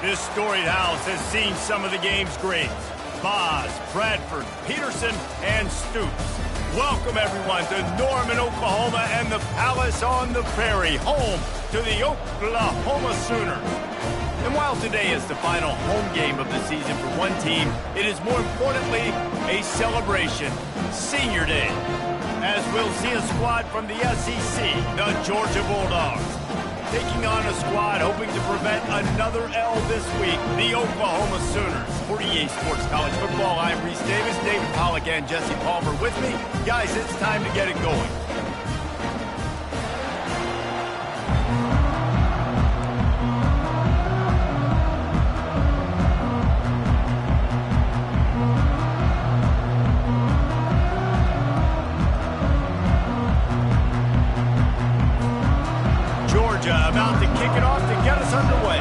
This storied house has seen some of the game's greats. Boz, Bradford, Peterson, and Stoops. Welcome, everyone, to Norman, Oklahoma, and the Palace on the Prairie, home to the Oklahoma Sooners. And while today is the final home game of the season for one team, it is more importantly a celebration, Senior Day, as we'll see a squad from the SEC, the Georgia Bulldogs, taking on a squad hoping to prevent another L this week, the Oklahoma Sooners. For EA Sports College Football, I'm Reese Davis, David Pollack, and Jesse Palmer with me. Guys, it's time to get it going. About to kick it off to get us underway.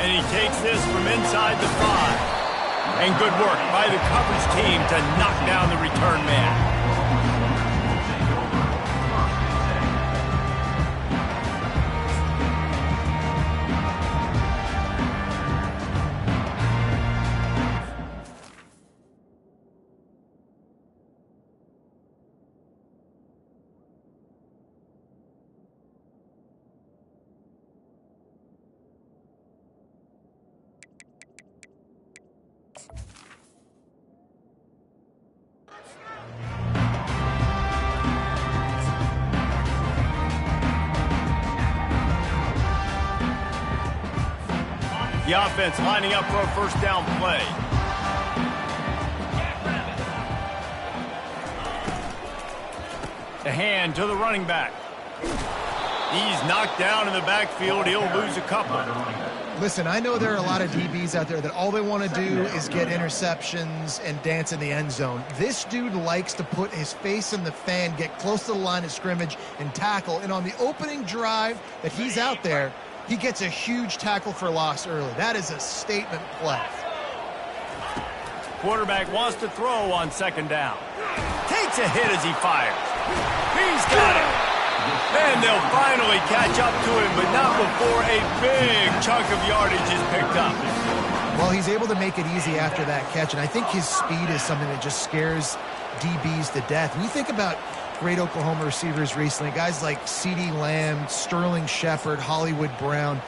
And he takes this from inside the 5. And good work by the coverage team to knock down the return man. The offense lining up for a first down play. The hand to the running back. He's knocked down in the backfield. He'll lose a couple. Listen, I know there are a lot of DBs out there that all they want to do is get interceptions and dance in the end zone. This dude likes to put his face in the fan, get close to the line of scrimmage, and tackle. And on the opening drive that he's out there, he gets a huge tackle for loss early. That is a statement play. Quarterback wants to throw on second down. Takes a hit as he fires. He's got it. And they'll finally catch up to him, but not before a big chunk of yardage is picked up. Well, he's able to make it easy after that catch, and I think his speed is something that just scares DBs to death. When you think about great Oklahoma receivers recently, guys like CeeDee Lamb, Sterling Shepard, Hollywood Brown,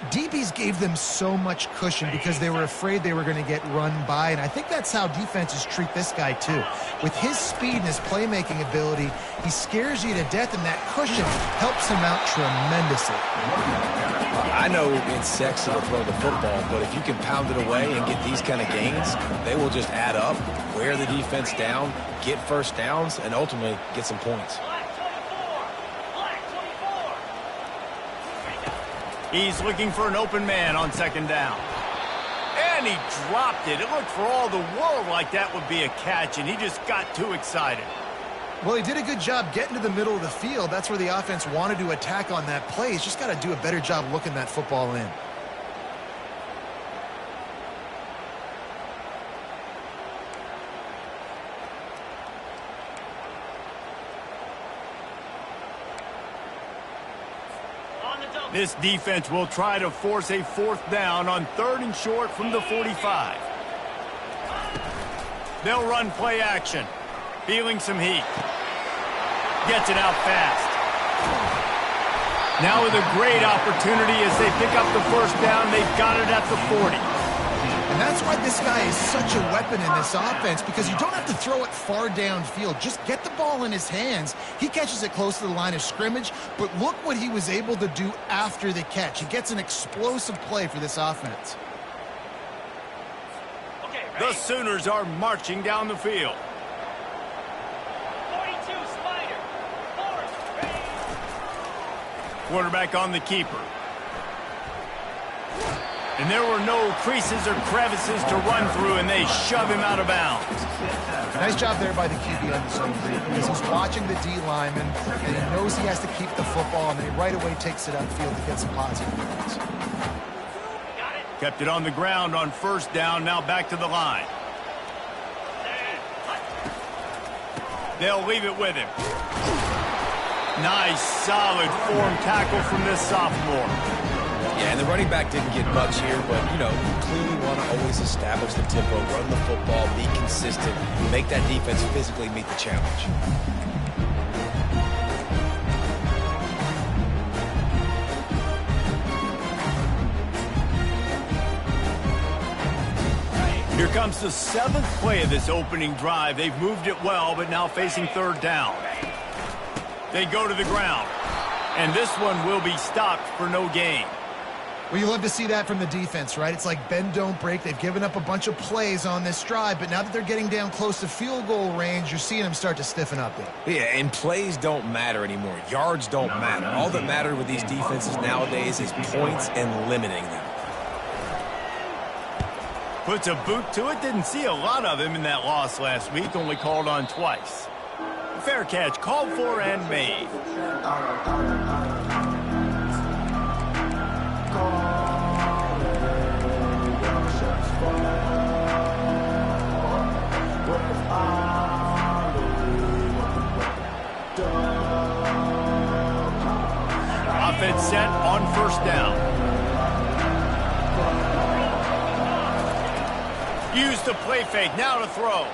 DBs gave them so much cushion because they were afraid they were going to get run by, and I think that's how defenses treat this guy too. With his speed and his playmaking ability, he scares you to death, and that cushion helps him out tremendously. I know it's sexy to throw the football, but if you can pound it away and get these kind of gains, they will just add up, wear the defense down, get first downs, and ultimately get some points. He's looking for an open man on second down. And he dropped it. It looked for all the world like that would be a catch, and he just got too excited. Well, he did a good job getting to the middle of the field. That's where the offense wanted to attack on that play. He's just got to do a better job looking that football in. This defense will try to force a fourth down on 3rd and short from the 45. They'll run play action. Feeling some heat. Gets it out fast. Now with a great opportunity as they pick up the first down. They've got it at the 40. And that's why this guy is such a weapon in this offense, because you don't have to throw it far downfield. Just get the ball in his hands. He catches it close to the line of scrimmage, but look what he was able to do after the catch. He gets an explosive play for this offense. The Sooners are marching down the field. 42 Spider. Quarterback on the keeper. And there were no creases or crevices to run through, and they shove him out of bounds. Nice job there by the QB on the zone read, because he's watching the D lineman, and he knows he has to keep the football, and then he right away takes it upfield to get some positive yards. Kept it on the ground on first down, now back to the line. They'll leave it with him. Nice, solid form tackle from this sophomore. Yeah, and the running back didn't get much here, but, you know, you clearly want to always establish the tempo, run the football, be consistent, make that defense physically meet the challenge. Here comes the 7th play of this opening drive. They've moved it well, but now facing 3rd down. They go to the ground, and this one will be stopped for no gain. Well, you love to see that from the defense, right? It's like bend, don't break. They've given up a bunch of plays on this drive, but now that they're getting down close to field goal range, you're seeing them start to stiffen up there. Yeah, and plays don't matter anymore. Yards don't matter. All that matters with these defenses nowadays is points and limiting them. Puts a boot to it. Didn't see a lot of him in that loss last week. Only called on twice. Fair catch called for and made. Offense set on 1st down. Use the play fake, now to throw.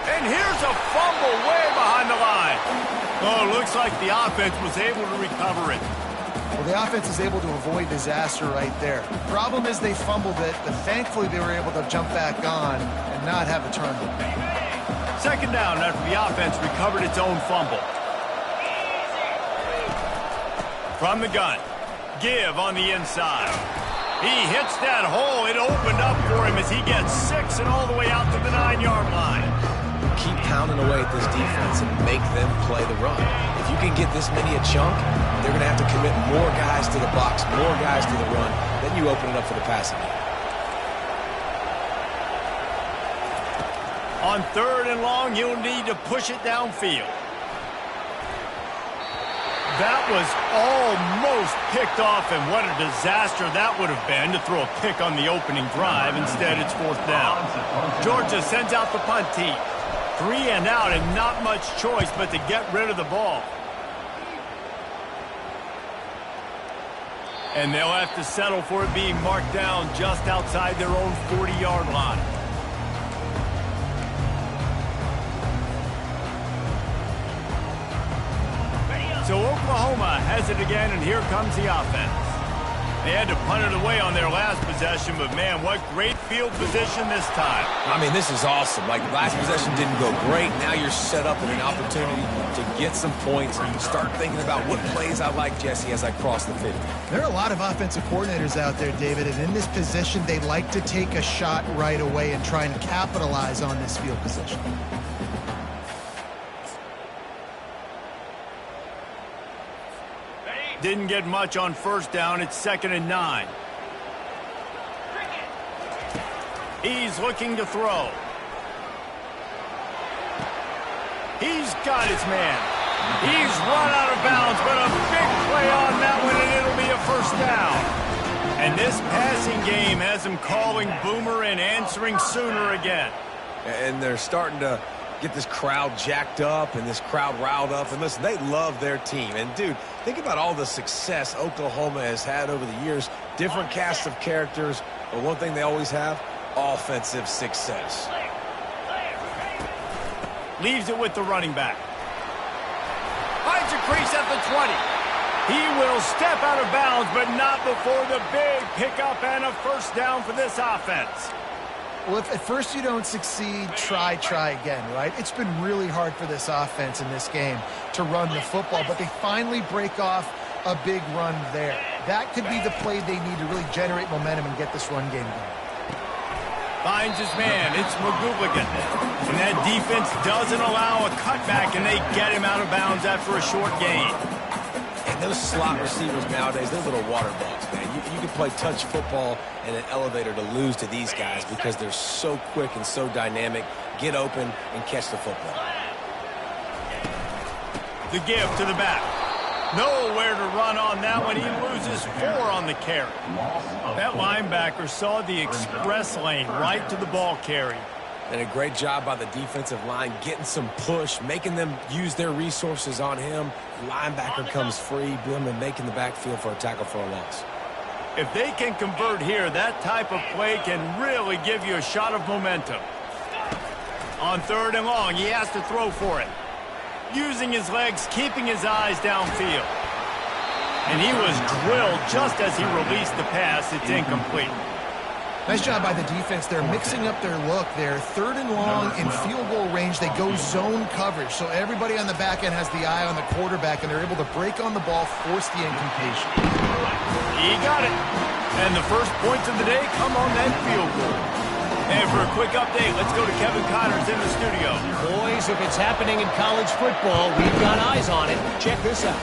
And here's a fumble way behind the line. Oh, looks like the offense was able to recover it. Well, the offense is able to avoid disaster right there. Problem is they fumbled it, but thankfully they were able to jump back on and not have a turnover. 2nd down after the offense recovered its own fumble. From the gun, give on the inside. He hits that hole. It opened up for him as he gets 6 and all the way out to the 9-yard line. Keep pounding away at this defense and make them play the run. If you can get this many a chunk, they're going to have to commit more guys to the box, more guys to the run. Then you open it up for the passing game. On 3rd and long, you'll need to push it downfield. That was almost picked off, and what a disaster that would have been to throw a pick on the opening drive. Instead, it's 4th down. Georgia sends out the punt team. 3 and out, and not much choice but to get rid of the ball. And they'll have to settle for it being marked down just outside their own 40-yard line. So Oklahoma has it again, and here comes the offense. They had to punt it away on their last possession, but, man, what great field position this time. I mean, this is awesome. Like, last possession didn't go great. Now you're set up with an opportunity to get some points. Start thinking about what plays I like, Jesse, as I cross the 50. There are a lot of offensive coordinators out there, David, and in this position, they like to take a shot right away and try and capitalize on this field position. Didn't get much on 1st down. It's 2nd and 9. He's looking to throw. He's got his man. He's run out of bounds, but a big play on that one, and it'll be a 1st down. And this passing game has him calling Boomer and answering Sooner again. And they're starting to get this crowd jacked up and this crowd riled up. And listen, they love their team. And, dude, think about all the success Oklahoma has had over the years. Different casts of characters. But one thing they always have, offensive success. Leaves it with the running back. Finds a crease at the 20. He will step out of bounds, but not before the big pickup and a 1st down for this offense. Well, if at first you don't succeed, try again, right? It's been really hard for this offense in this game to run the football, but they finally break off a big run there. That could be the play they need to really generate momentum and get this run game going. Finds his man. It's McGooligan. And that defense doesn't allow a cutback, and they get him out of bounds after a short gain. And those slot receivers nowadays, they're little water bugs, man. You can play touch football in an elevator to lose to these guys because they're so quick and so dynamic. Get open and catch the football. The give to the back. Nowhere to run on that one. He loses 4 on the carry. That linebacker saw the express lane right to the ball carry. And a great job by the defensive line, getting some push, making them use their resources on him. Linebacker comes free, boom, and making the backfield for a tackle for a loss. If they can convert here, that type of play can really give you a shot of momentum. On 3rd and long, he has to throw for it. Using his legs, keeping his eyes downfield. And he was drilled just as he released the pass. It's incomplete. Nice job by the defense. They're mixing up their look. They're 3rd and long in field goal range. They go zone coverage. So everybody on the back end has the eye on the quarterback, and they're able to break on the ball, force the incompletion. He got it. And the first points of the day come on that field goal. And for a quick update, let's go to Kevin Connors in the studio. Boys, if it's happening in college football, we've got eyes on it. Check this out.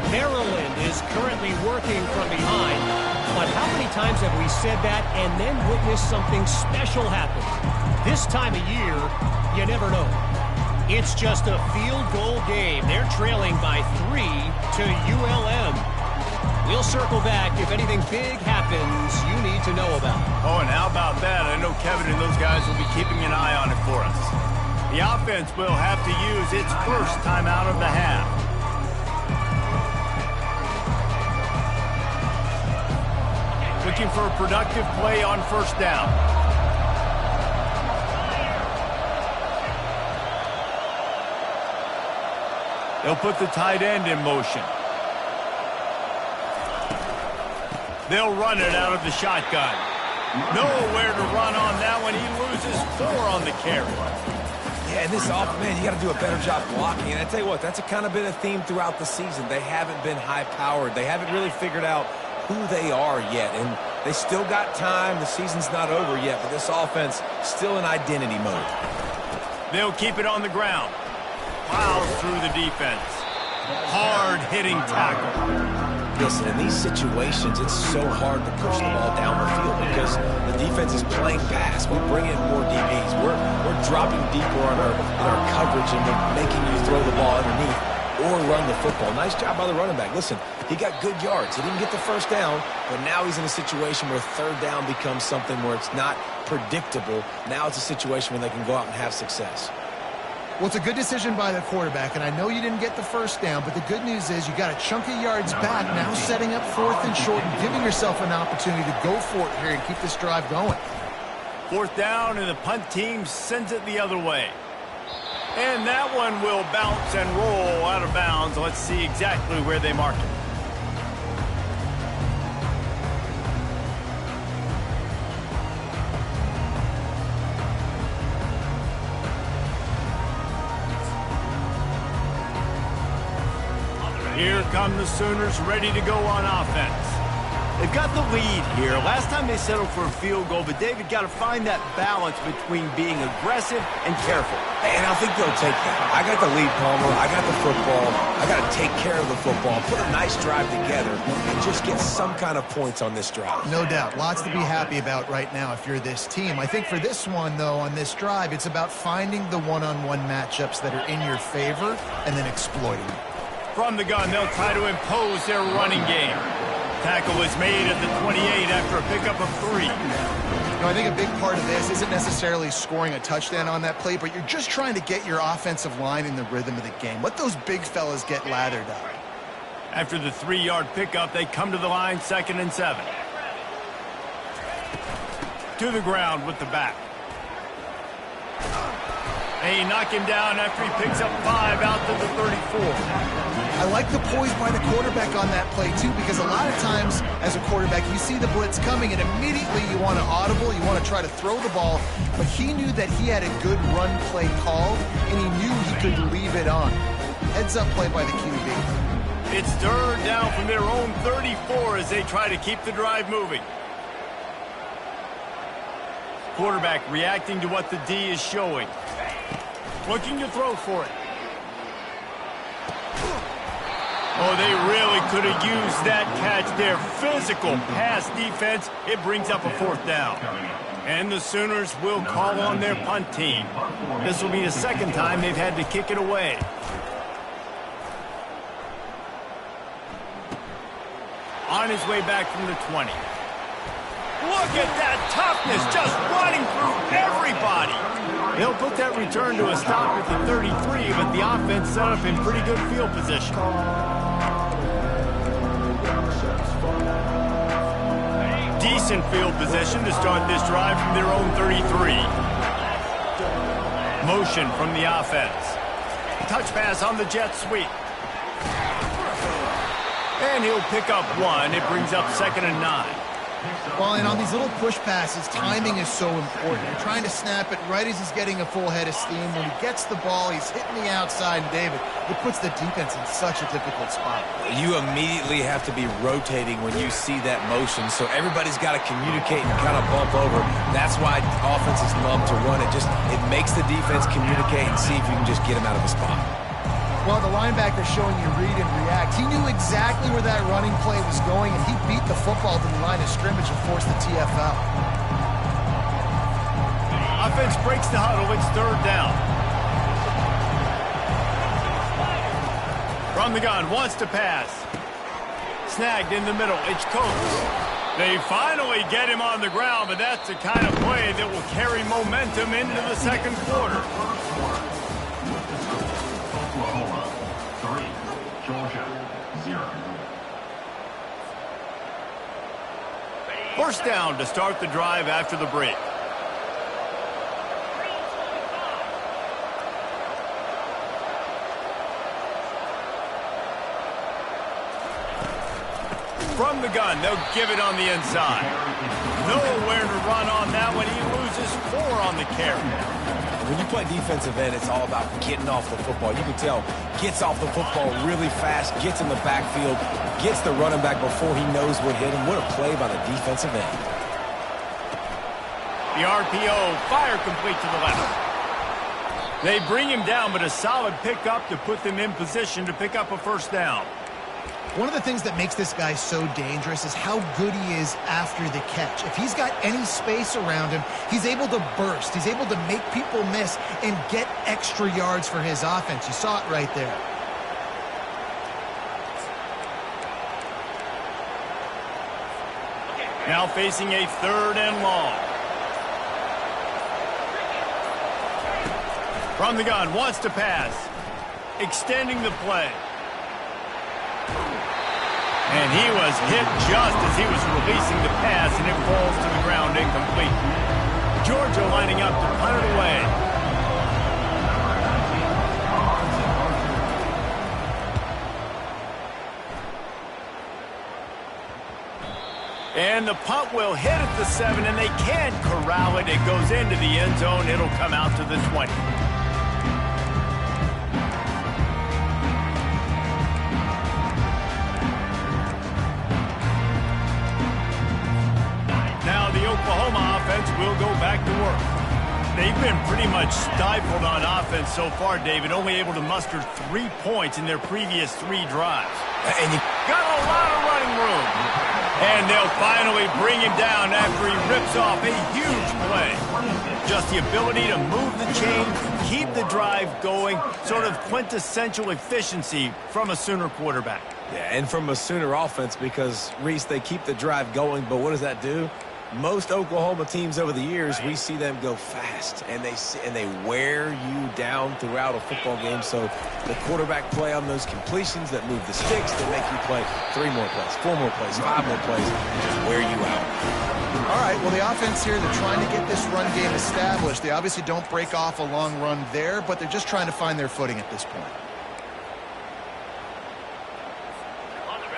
Maryland is currently working from behind. But how many times have we said that and then witnessed something special happen? This time of year, you never know. It's just a field goal game. They're trailing by 3 to ULM. We'll circle back if anything big happens you need to know about. Oh, and how about that? I know Kevin and those guys will be keeping an eye on it for us. The offense will have to use its first timeout of the half. Looking for a productive play on 1st down. They'll put the tight end in motion. They'll run it out of the shotgun. Nowhere to run on that one. He loses 4 on the carry. Yeah, and this offense, man, you got to do a better job blocking. And I tell you what, that's kind of been a theme throughout the season. They haven't been high-powered. They haven't really figured out who they are yet, and they still got time. The season's not over yet, but this offense still in identity mode. They'll keep it on the ground. Plows through the defense. Hard-hitting tackle. Listen, in these situations, it's so hard to push the ball down the field because the defense is playing pass. We bring in more DBs. We're dropping deeper in our coverage, and we're making you throw the ball underneath or run the football. Nice job by the running back. Listen, he got good yards. He didn't get the 1st down, but now he's in a situation where 3rd down becomes something where it's not predictable. Now it's a situation where they can go out and have success. Well, it's a good decision by the quarterback, and I know you didn't get the 1st down, but the good news is you got a chunk of yards back, now setting up 4th and short and giving yourself an opportunity to go for it here and keep this drive going. 4th down, and the punt team sends it the other way. And that one will bounce and roll out of bounds. Let's see exactly where they mark it. Here come the Sooners ready to go on offense. They've got the lead here. Last time they settled for a field goal, but David got to find that balance between being aggressive and careful. And I think they'll take that. I got the lead, Palmer. I got the football. I got to take care of the football, put a nice drive together, and just get some kind of points on this drive. No doubt. Lots to be happy about right now if you're this team. I think for this one, though, on this drive, it's about finding the one-on-one matchups that are in your favor and then exploiting them. From the gun, they'll try to impose their running game. Tackle is made at the 28 after a pickup of 3. You know, I think a big part of this isn't necessarily scoring a touchdown on that play, but you're just trying to get your offensive line in the rhythm of the game. Let those big fellas get lathered up. After the 3-yard pickup, they come to the line, 2nd and 7. To the ground with the back. They knock him down after he picks up 5 out to the 34. I like the poise by the quarterback on that play, too, because a lot of times as a quarterback, you see the blitz coming, and immediately you want to audible, you want to try to throw the ball, but he knew that he had a good run play called, and he knew he could leave it on. Heads-up play by the QB. It's 3rd down from their own 34 as they try to keep the drive moving. Quarterback reacting to what the D is showing. Looking to throw for it. Oh, they really could have used that catch there. Physical pass defense. It brings up a 4th down. And the Sooners will call on their punt team. This will be the 2nd time they've had to kick it away. On his way back from the 20. Look at that toughness, just running through everybody. They'll put that return to a stop at the 33, but the offense set up in pretty good field position. Decent field position to start this drive from their own 33. Motion from the offense. Touch pass on the jet sweep. And he'll pick up one. It brings up 2nd and 9. Well, and on these little push passes, timing is so important. You're trying to snap it right as he's getting a full head of steam. When he gets the ball, he's hitting the outside, and David, it puts the defense in such a difficult spot. You immediately have to be rotating when you see that motion, so everybody's got to communicate and kind of bump over. That's why offenses love to run it. It makes the defense communicate and see if you can just get him out of a spot. Well, the linebacker's showing you read and react. He knew exactly where that running play was going, and he beat the football to the line of scrimmage and forced the TFL. Offense breaks the huddle. It's 3rd down. From the gun, wants to pass. Snagged in the middle. It's Coates. They finally get him on the ground, but that's the kind of play that will carry momentum into the 2nd quarter. First down to start the drive after the break. From the gun, they'll give it on the inside. Nowhere to run on that one. He loses 4 on the carry. When you play defensive end, it's all about getting off the football. You can tell, gets off the football really fast, gets in the backfield, gets the running back before he knows what hit him. What a play by the defensive end. The RPO, fire complete to the left. They bring him down, but a solid pickup to put them in position to pick up a first down. One of the things that makes this guy so dangerous is how good he is after the catch. If he's got any space around him, he's able to burst. He's able to make people miss and get extra yards for his offense. You saw it right there. Now facing a 3rd and long. From the gun, wants to pass. Extending the play. And he was hit just as he was releasing the pass, and it falls to the ground incomplete. Georgia lining up to punt it away. And the punt will hit at the 7, and they can't corral it. It goes into the end zone. It'll come out to the 20. Oklahoma offense will go back to work. They've been pretty much stifled on offense so far, David, only able to muster 3 points in their previous 3 drives. And you got a lot of running room. And they'll finally bring him down after he rips off a huge play. Just the ability to move the chain, keep the drive going, sort of quintessential efficiency from a Sooner quarterback. Yeah, and from a Sooner offense because, Reese, they keep the drive going, but what does that do? Most Oklahoma teams over the years, we see them go fast, and they wear you down throughout a football game. So the quarterback play on those completions that move the sticks, that make you play 3 more plays, 4 more plays, 5 more plays, just wear you out. All right, well, the offense here, they're trying to get this run game established. They obviously don't break off a long run there, but they're just trying to find their footing at this point.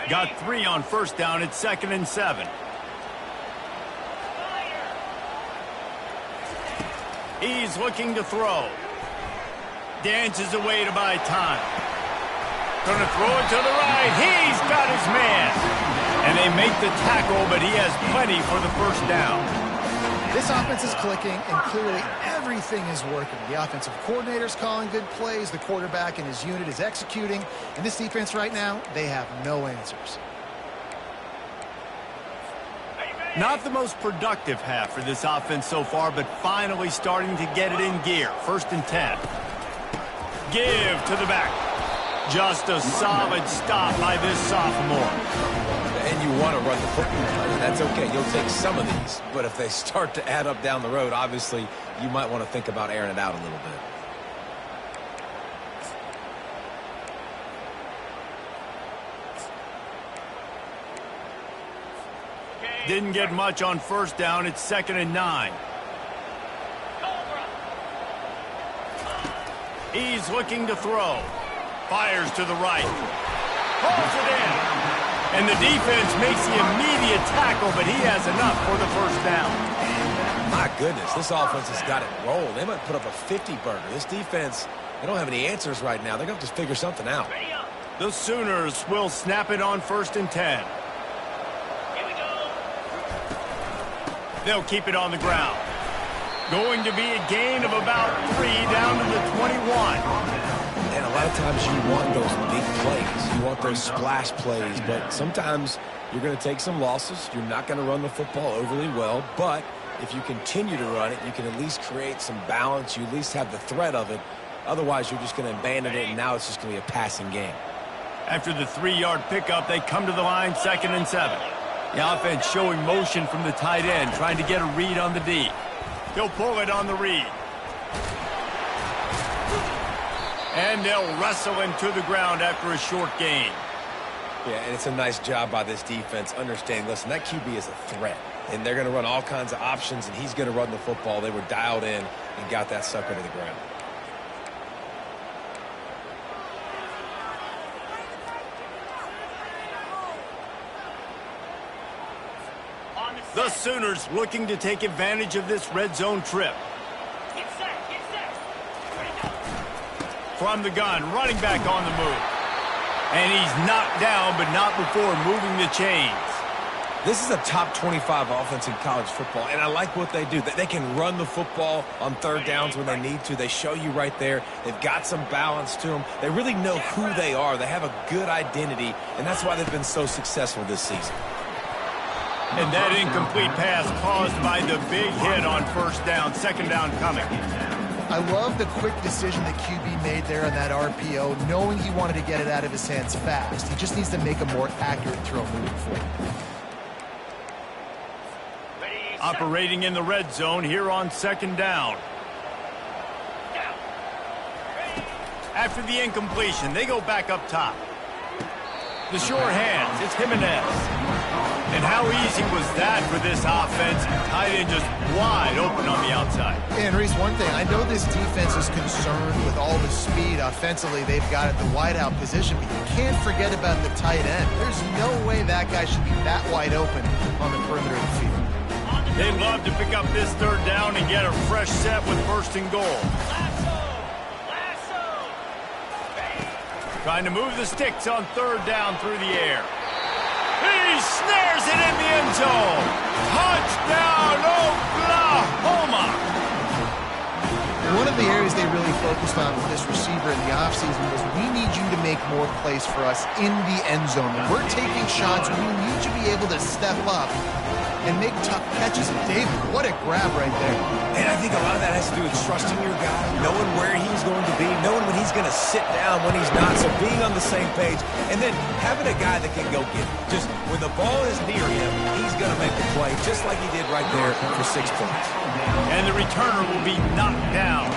Got 3 on first down. It's 2nd and 7. He's looking to throw. Dances away to buy time. Going to throw it to the right. He's got his man. And they make the tackle, but he has plenty for the first down. This offense is clicking, and clearly everything is working. The offensive coordinator's calling good plays. The quarterback and his unit is executing. And this defense right now, they have no answers. Not the most productive half for this offense so far, but finally starting to get it in gear. 1st and 10. Give to the back. Just a solid stop by this sophomore. And you want to run the football. I mean, that's okay. You'll take some of these. But if they start to add up down the road, obviously, you might want to think about airing it out a little bit. Didn't get much on first down. It's 2nd and 9. He's looking to throw. Fires to the right. Pulls it in. And the defense makes the immediate tackle, but he has enough for the first down. My goodness, this offense has got it rolled. They might put up a 50-burger. This defense, they don't have any answers right now. They're going to have to figure something out. The Sooners will snap it on 1st and 10. They'll keep it on the ground. Going to be a gain of about 3 down to the 21. And a lot of times you want those big plays. You want those splash plays. But sometimes you're going to take some losses. You're not going to run the football overly well. But if you continue to run it, you can at least create some balance. You at least have the threat of it. Otherwise, you're just going to abandon it, and now it's just going to be a passing game. After the 3-yard pickup, they come to the line 2nd and 7. The offense showing motion from the tight end, trying to get a read on the D. He'll pull it on the read. And they'll wrestle him to the ground after a short gain. Yeah, and it's a nice job by this defense understanding, listen, that QB is a threat. And they're going to run all kinds of options, and he's going to run the football. They were dialed in and got that sucker to the ground. The Sooners looking to take advantage of this red zone trip. From the gun, running back on the move. And he's knocked down, but not before moving the chains. This is a top 25 offense in college football, and I like what they do. They can run the football on 3rd downs when they need to. They show you right there. They've got some balance to them. They really know who they are. They have a good identity, and that's why they've been so successful this season. And that incomplete pass caused by the big hit on 1st down. 2nd down coming. I love the quick decision that QB made there on that RPO, knowing he wanted to get it out of his hands fast. He just needs to make a more accurate throw moving forward. Operating in the red zone here on 2nd down. After the incompletion, they go back up top. The short hands, it's Jimenez. And how easy was that for this offense? Tight end just wide open on the outside. And Reese, one thing, I know this defense is concerned with all the speed offensively they've got at the wideout position, but you can't forget about the tight end. There's no way that guy should be that wide open on the perimeter of the field. They'd love to pick up this 3rd down and get a fresh set with 1st and goal. Trying to move the sticks on 3rd down through the air. He snares it in the end zone. Touchdown, Oklahoma! One of the areas they really focused on with this receiver in the offseason was we need you to make more plays for us in the end zone. When we're taking shots, we need you to be able to step up and make tough catches. And David, what a grab right there. And I think a lot of that has to do with trusting your guy, knowing where he's going to be, knowing when he's going to sit down, when he's not. So being on the same page, and then having a guy that can go get it. Just when the ball is near him, he's going to make the play, just like he did right there for 6 points. And the returner will be knocked down.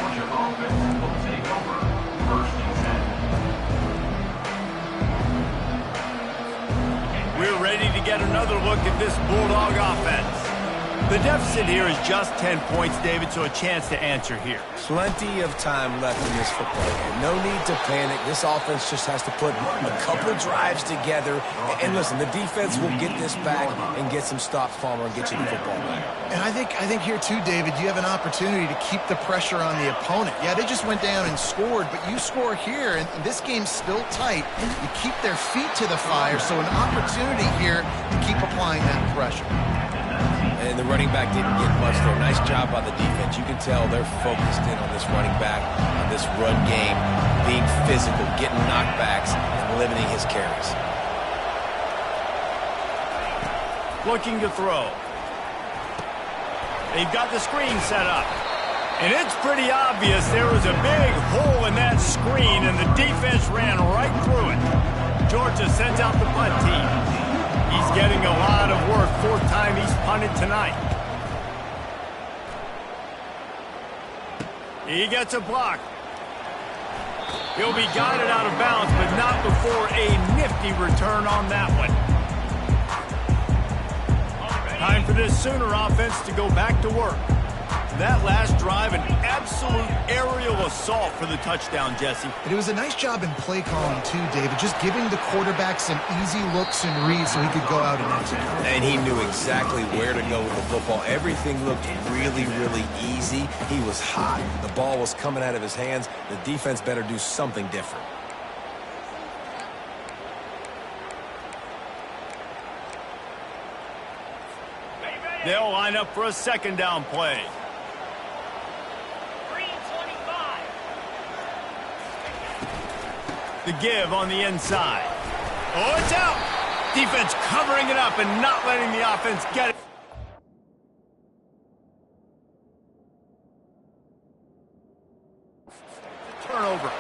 We're ready to get another look at this Bulldog offense. The deficit here is just 10 points, David, so a chance to answer here. Plenty of time left in this football game. No need to panic. This offense just has to put a couple drives together. And listen, the defense will get this back and get some stops, Palmer, and get you the football back. And I think here too, David, you have an opportunity to keep the pressure on the opponent. Yeah, they just went down and scored, but you score here, and this game's still tight. You keep their feet to the fire, so an opportunity here to keep applying that pressure. And the running back didn't get much there. Nice job by the defense. You can tell they're focused in on this running back, on this run game, being physical, getting knockbacks, and limiting his carries. Looking to throw. They've got the screen set up. And it's pretty obvious there was a big hole in that screen, and the defense ran right through it. Georgia sends out the punt team. He's getting a lot of work. Fourth time he's punted tonight. He gets a block. He'll be guided out of bounds, but not before a nifty return on that one. Time for this Sooner offense to go back to work. That last drive, an absolute aerial assault for the touchdown, Jesse. But it was a nice job in play calling, too, David, just giving the quarterback some easy looks and reads so he could go out and execute. And he knew exactly where to go with the football. Everything looked really, really easy. He was hot. The ball was coming out of his hands. The defense better do something different. They'll line up for a second down play. The give on the inside. Oh, it's out. Defense covering it up and not letting the offense get it. Turnover.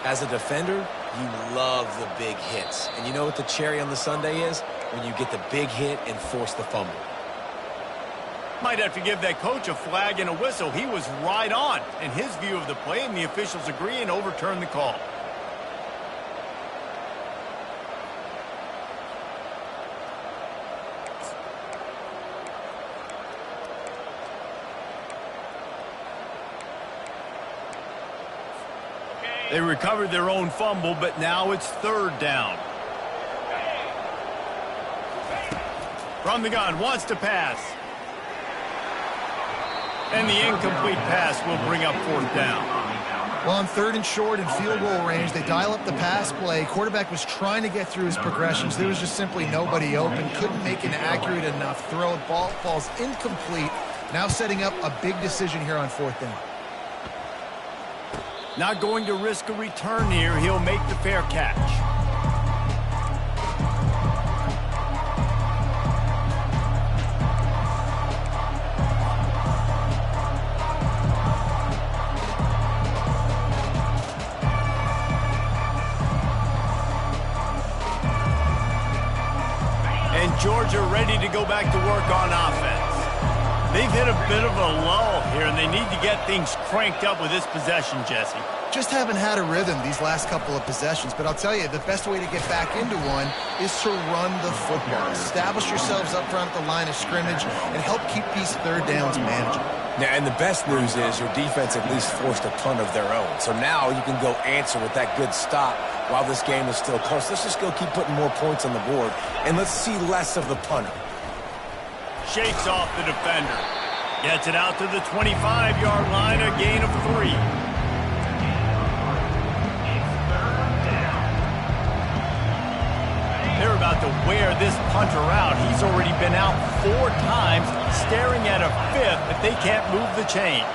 As a defender, you love the big hits. And you know what the cherry on the sundae is? When you get the big hit and force the fumble. Might have to give that coach a flag and a whistle. He was right on in his view of the play, and the officials agree and overturn the call. They recovered their own fumble, but now it's third down. From the gun, wants to pass. And the incomplete pass will bring up fourth down. Well, on third and short and field goal range, they dial up the pass play. Quarterback was trying to get through his progressions. There was just simply nobody open. Couldn't make an accurate enough throw. The ball falls incomplete. Now setting up a big decision here on fourth down. Not going to risk a return here. He'll make the fair catch. And Georgia ready to go back to work on offense. They've hit a bit of a lull here, and they need to get things cranked up with this possession, Jesse. Just haven't had a rhythm these last couple of possessions, but I'll tell you, the best way to get back into one is to run the football. Establish yourselves up front at the line of scrimmage and help keep these third downs manageable. Now, and the best news is your defense at least forced a punt of their own. So now you can go answer with that good stop while this game is still close. Let's just go keep putting more points on the board, and let's see less of the punter. Shakes off the defender. Gets it out to the 25-yard line, a gain of 3. They're about to wear this punter out. He's already been out 4 times, staring at a 5th if they can't move the chains.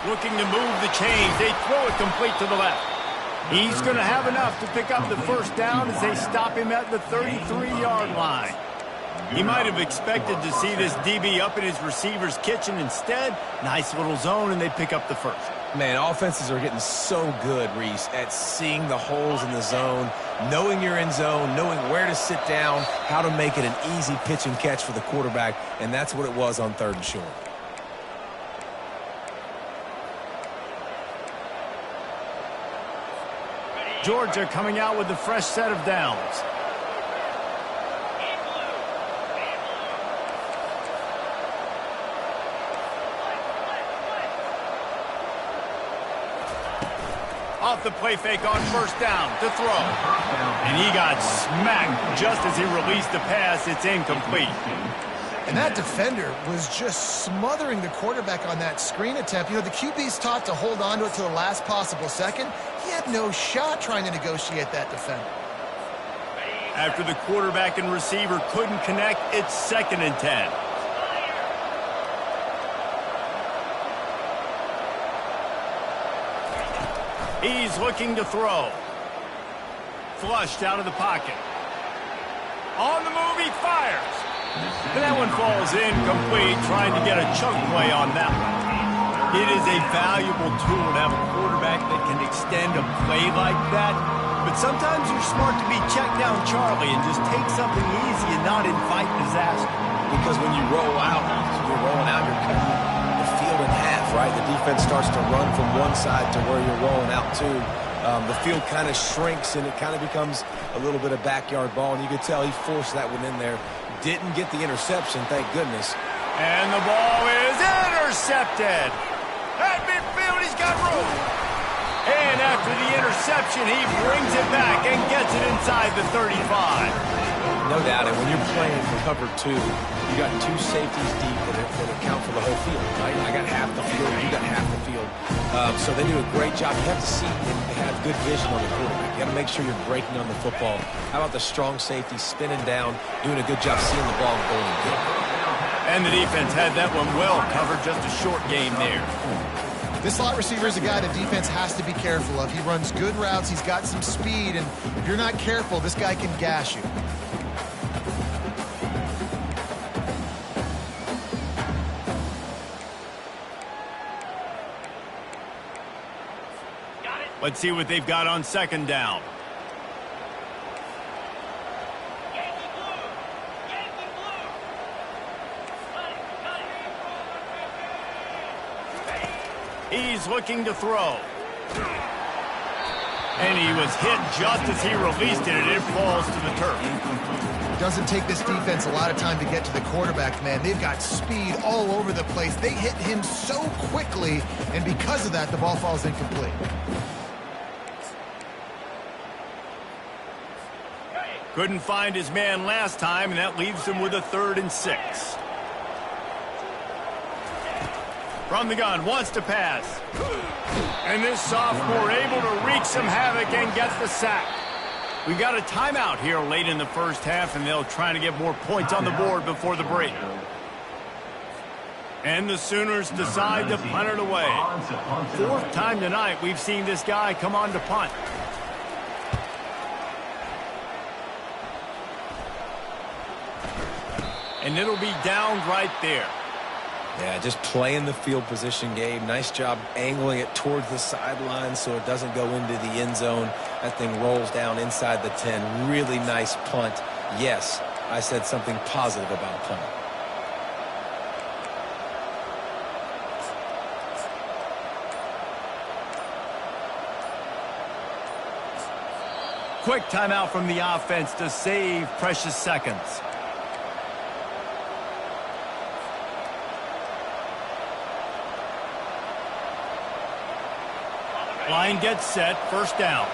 Looking to move the chains. They throw it complete to the left. He's going to have enough to pick up the first down as they stop him at the 33-yard line. He might have expected to see this DB up in his receiver's kitchen. Instead, nice little zone, and they pick up the first. Man, offenses are getting so good, Reese, at seeing the holes in the zone, knowing you're in zone, knowing where to sit down, how to make it an easy pitch and catch for the quarterback, and that's what it was on third and short. Georgia coming out with a fresh set of downs. Off the play fake on first down to throw. And he got smacked just as he released the pass. It's incomplete. And that defender was just smothering the quarterback on that screen attempt. You know, the QB's taught to hold on to it to the last possible second. He had no shot trying to negotiate that defender. After the quarterback and receiver couldn't connect, it's 2nd and 10. He's looking to throw. Flushed out of the pocket. On the move, he fires. And that one falls incomplete, trying to get a chunk play on that one. It is a valuable tool to have a quarterback that can extend a play like that, but sometimes you're smart to be check down Charlie and just take something easy and not invite disaster. Because when you roll out, you're rolling out, you're cutting the field in half, right? The defense starts to run from one side to where you're rolling out to. The field kind of shrinks, and it kind of becomes a little bit of backyard ball, and you could tell he forced that one in there. Didn't get the interception, thank goodness. And the ball is intercepted. At midfield, he's got room. And after the interception, he brings it back and gets it inside the 35. No doubt, and when you're playing for cover 2, you got 2 safeties deep that account for the whole field, right? I got half the field, you got half the field. So they do a great job. You have to see and have good vision on the quarterback. You got to make sure you're breaking on the football. How about the strong safety spinning down, doing a good job seeing the ball and going good. And the defense had that one well covered, just a short game there. This slot receiver is a guy the defense has to be careful of. He runs good routes, he's got some speed, and if you're not careful, this guy can gash you. Let's see what they've got on second down. He's looking to throw. And he was hit just as he released it, and it falls to the turf. It doesn't take this defense a lot of time to get to the quarterback, man. They've got speed all over the place. They hit him so quickly, and because of that, the ball falls incomplete. Couldn't find his man last time, and that leaves him with a 3rd and 6. From the gun, wants to pass. And this sophomore able to wreak some havoc and gets the sack. We got a timeout here late in the first half, and they'll try to get more points on the board before the break. And the Sooners decide to punt it away. 4th time tonight we've seen this guy come on to punt. And it'll be down right there. Yeah, just playing the field position game. Nice job angling it towards the sideline so it doesn't go into the end zone. That thing rolls down inside the 10. Really nice punt. Yes, I said something positive about punting. Quick timeout from the offense to save precious seconds. Line gets set, 1st down.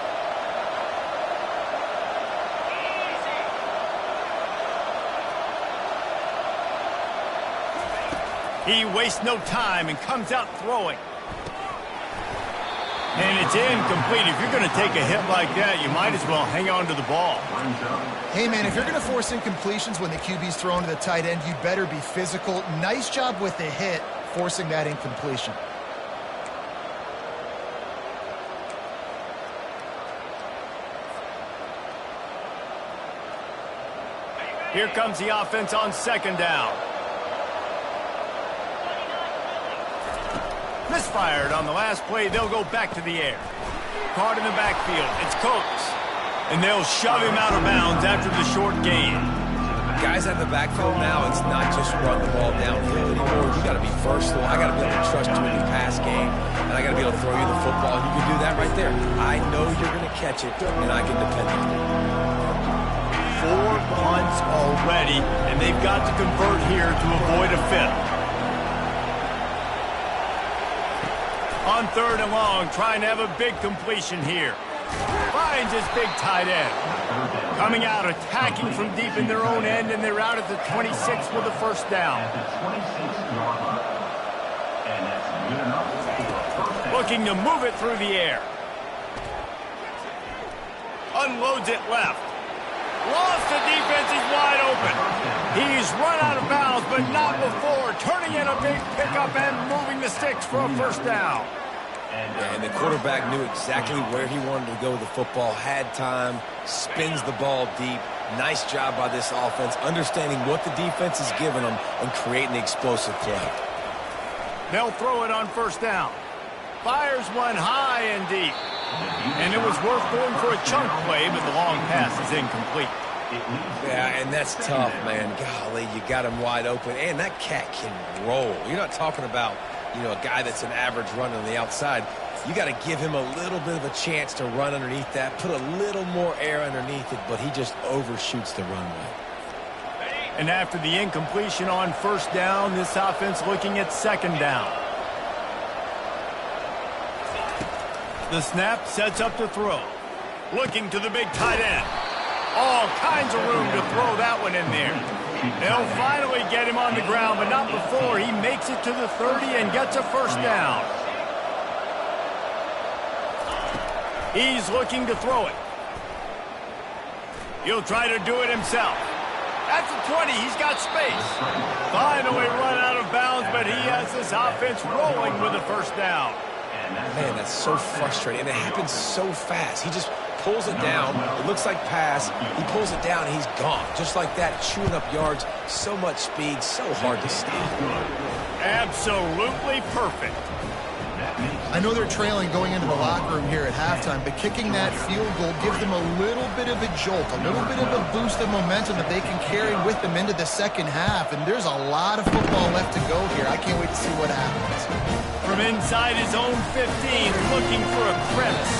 He wastes no time and comes out throwing. And it's incomplete. If you're going to take a hit like that, you might as well hang on to the ball. Hey, man, if you're going to force incompletions when the QB's thrown to the tight end, you better be physical. Nice job with the hit, forcing that incompletion. Here comes the offense on 2nd down. Misfired on the last play. They'll go back to the air. Caught in the backfield. It's Coates. And they'll shove him out of bounds after the short gain. Guys at the backfield now, it's not just run the ball downhill anymore. You got to be versatile. I got to be able to trust you in the pass game, and I got to be able to throw you the football. You can do that right there. I know you're going to catch it, and I can depend on it. 4 punts already, and they've got to convert here to avoid a 5th. On 3rd and long, trying to have a big completion here. Finds his big tight end. Coming out, attacking from deep in their own end, and they're out at the 26 with a 1st down. Looking to move it through the air. Unloads it left. Lost the defense, he's wide open. He's run out of bounds, but not before. Turning in a big pickup and moving the sticks for a 1st down. And the quarterback knew exactly where he wanted to go with the football, had time, spins the ball deep. Nice job by this offense, understanding what the defense is giving them and creating the explosive play. They'll throw it on 1st down. Fires one high and deep. And it was worth going for a chunk play, but the long pass is incomplete. Yeah, and that's tough, man. Golly, you got him wide open. And that cat can roll. You're not talking about, a guy that's an average runner on the outside. You got to give him a little bit of a chance to run underneath that, put a little more air underneath it, but he just overshoots the runway. And after the incompletion on first down, this offense looking at second down. The snap sets up to throw. Looking to the big tight end. All kinds of room to throw that one in there. They'll finally get him on the ground, but not before he makes it to the 30 and gets a first down. He's looking to throw it. He'll try to do it himself. At the 20, he's got space. Finally run out of bounds, but he has this offense rolling with a first down. Man, that's so frustrating, and it happens so fast. He just pulls it down. It looks like pass. He pulls it down, and he's gone. Just like that, chewing up yards. So much speed, so hard to stop. Absolutely perfect. I know they're trailing going into the locker room here at halftime, but kicking that field goal gives them a little bit of a jolt, a little bit of a boost of momentum that they can carry with them into the second half, and there's a lot of football left to go here. I can't wait to see what happens. From inside his own 15, looking for a crevice.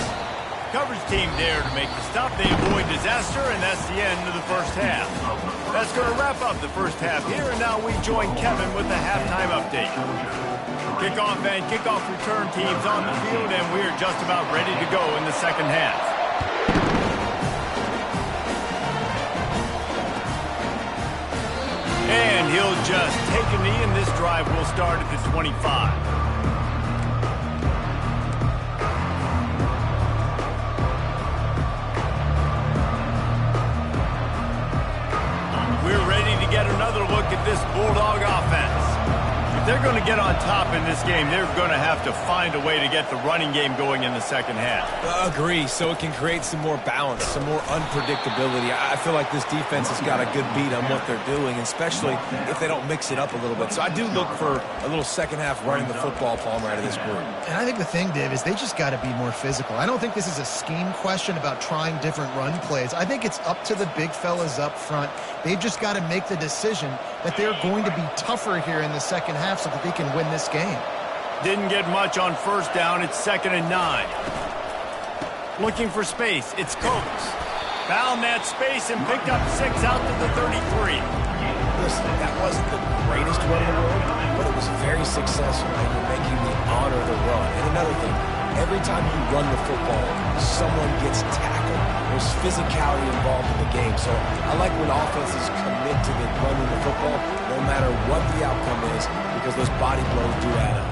Coverage team there to make the stop. They avoid disaster, and that's the end of the first half. That's going to wrap up the first half here, and now we join Kevin with the halftime update. Kickoff and kickoff return teams on the field, and we're just about ready to go in the second half. And he'll just take a knee, and this drive will start at the 25. We're ready to get another look at this Bulldog offense. If they're going to get on top in this game, they're going to have to find a way to get the running game going in the second half. Agree, so it can create some more balance, some more unpredictability. I feel like this defense has got a good beat on what they're doing, especially if they don't mix it up a little bit. So I do look for a little second half running the football, Palmer, out of this group. And I think the thing, Dave, is they just got to be more physical. I don't think this is a scheme question about trying different run plays. I think it's up to the big fellas up front. They've just got to make the decision that they're going to be tougher here in the second half so that they can win this game. Didn't get much on first down. It's 2nd and 9. Looking for space. It's Coates. Found that space and picked up 6 out to the 33. Listen, that wasn't the greatest run in the world, but it was very successful, and you're making the honor of the run. And another thing, every time you run the football, someone gets tackled. There's physicality involved in the game. So I like when offenses commit to the running the football, no matter what the outcome is, because those body blows do add up.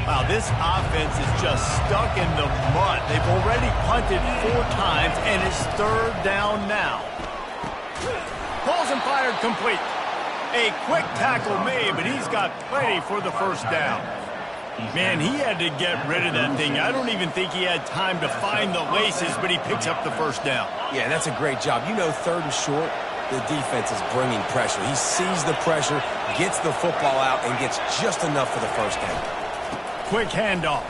Wow, this offense is just stuck in the mud. They've already punted 4 times, and it's 3rd down now. Pulls and fired complete. A quick tackle made, but he's got plenty for the first down. Man, he had to get rid of that thing. I don't even think he had time to find the laces, but he picks up the first down. Yeah, that's a great job. 3rd and short, the defense is bringing pressure. He sees the pressure, gets the football out, and gets just enough for the first down. Quick handoff.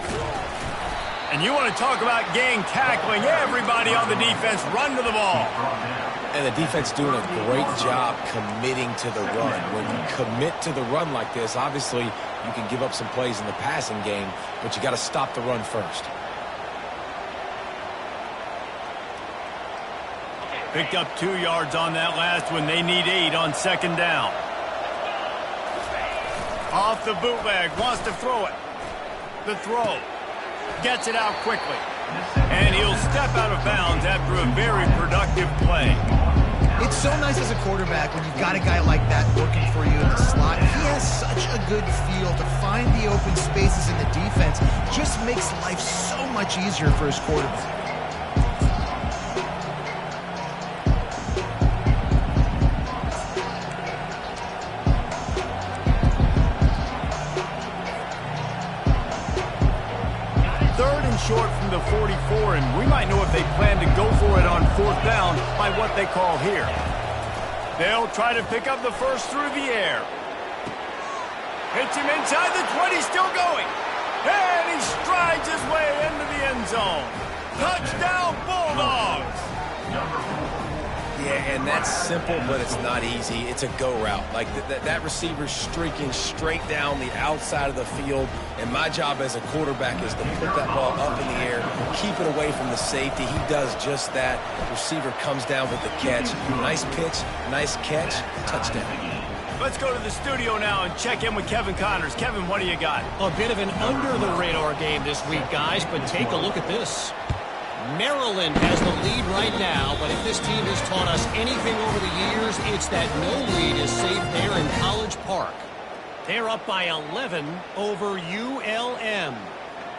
And you want to talk about gang tackling. Everybody on the defense run to the ball. And the defense doing a great job committing to the run. When you commit to the run like this, obviously you can give up some plays in the passing game, but you got to stop the run first. Picked up 2 yards on that last one. They need 8 on 2nd down. Off the bootleg, wants to throw it. The throw. Gets it out quickly. And he'll step out of bounds after a very productive play. It's so nice as a quarterback when you've got a guy like that working for you in the slot. He has such a good feel to find the open spaces in the defense. Just makes life so much easier for his quarterback. Short from the 44, and we might know if they plan to go for it on 4th down by what they call here. They'll try to pick up the first through the air. Hits him inside the 20, still going. And he strides his way into the end zone. Touchdown, Bulldogs! Yeah, and that's simple, but it's not easy. It's a go route. Like that receiver's streaking straight down the outside of the field, and my job as a quarterback is to put that ball up in the air, keep it away from the safety. He does just that. The receiver comes down with the catch. Nice pitch, nice catch, touchdown. Let's go to the studio now and check in with Kevin Connors. Kevin, what do you got? A bit of an under-the-radar game this week, guys, but take a look at this. Maryland has the lead right now, but if this team has taught us anything over the years, it's that no lead is safe there in College Park. They're up by 11 over ULM.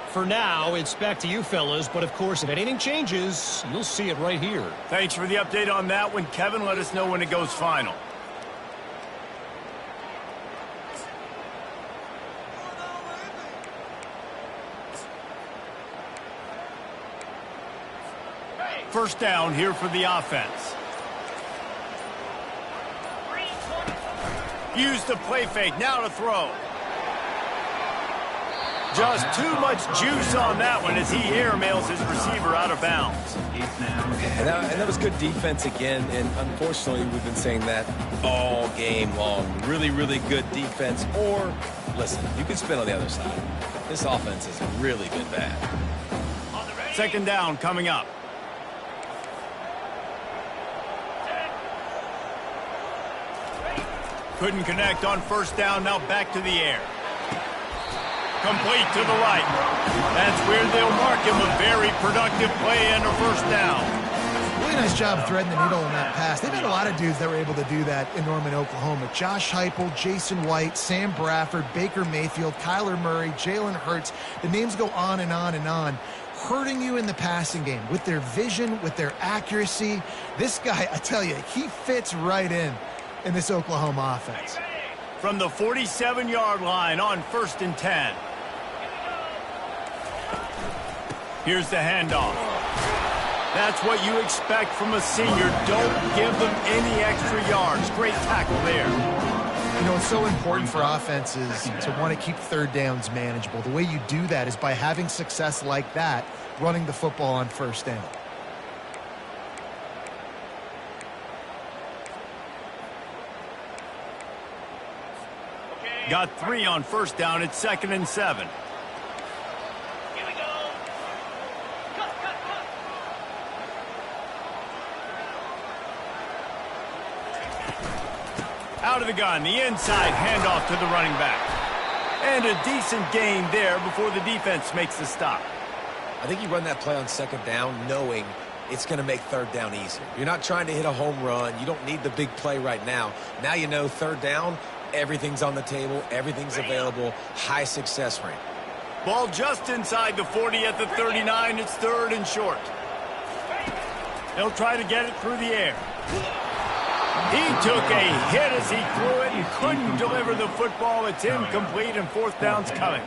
For now, it's back to you fellas, but of course, if anything changes, you'll see it right here. Thanks for the update on that one, Kevin. Let us know when it goes final. First down here for the offense. Use the play fake, now to throw. Just too much juice on that one as he airmails his receiver out of bounds. And that was good defense again, and unfortunately we've been saying that all game long. Really, really good defense, or, listen, you can spin on the other side. This offense has really been bad. Second down coming up. Couldn't connect on first down, now back to the air. Complete to the right. That's where they'll mark him a very productive play and a first down. Really nice job threading the needle in that pass. They've had a lot of dudes that were able to do that in Norman, Oklahoma. Josh Heupel, Jason White, Sam Bradford, Baker Mayfield, Kyler Murray, Jalen Hurts. The names go on and on and on. Hurting you in the passing game with their vision, with their accuracy. This guy, I tell you, he fits right in this Oklahoma offense. From the 47-yard line on 1st and 10. Here's the handoff. That's what you expect from a senior. Don't give them any extra yards. Great tackle there. You know, it's so important for offenses to want to keep third downs manageable. The way you do that is by having success like that, running the football on first down. Got 3 on first down. It's 2nd and 7. Here we go. Cut. Out of the gun, the inside handoff to the running back. And a decent gain there before the defense makes the stop. I think you run that play on second down knowing it's going to make third down easier. You're not trying to hit a home run. You don't need the big play right now. Now you know third down, everything's on the table, everything's available, high success rate. Ball just inside the 40 at the 39. It's 3rd and short. They'll try to get it through the air. He took a hit as he threw it and couldn't deliver the football. It's incomplete and 4th down's coming.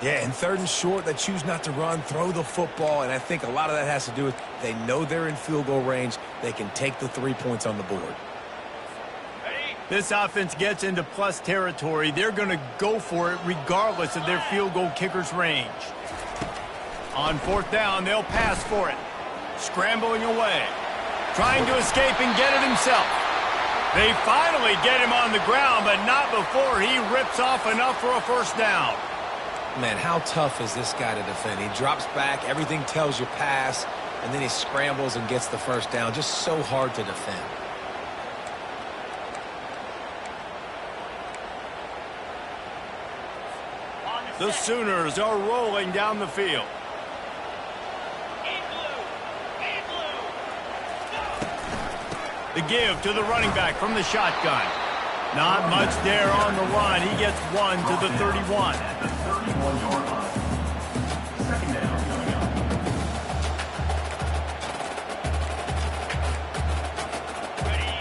Yeah, and 3rd and short, they choose not to run, throw the football, and I think a lot of that has to do with they know they're in field goal range. They can take the 3 points on the board. This offense gets into plus territory. They're going to go for it regardless of their field goal kicker's range. On 4th down, they'll pass for it. Scrambling away. Trying to escape and get it himself. They finally get him on the ground, but not before he rips off enough for a first down. Man, how tough is this guy to defend? He drops back, everything tells you pass, and then he scrambles and gets the first down. Just so hard to defend. The Sooners are rolling down the field. The give to the running back from the shotgun. Not much there on the run. He gets 1 to the 31.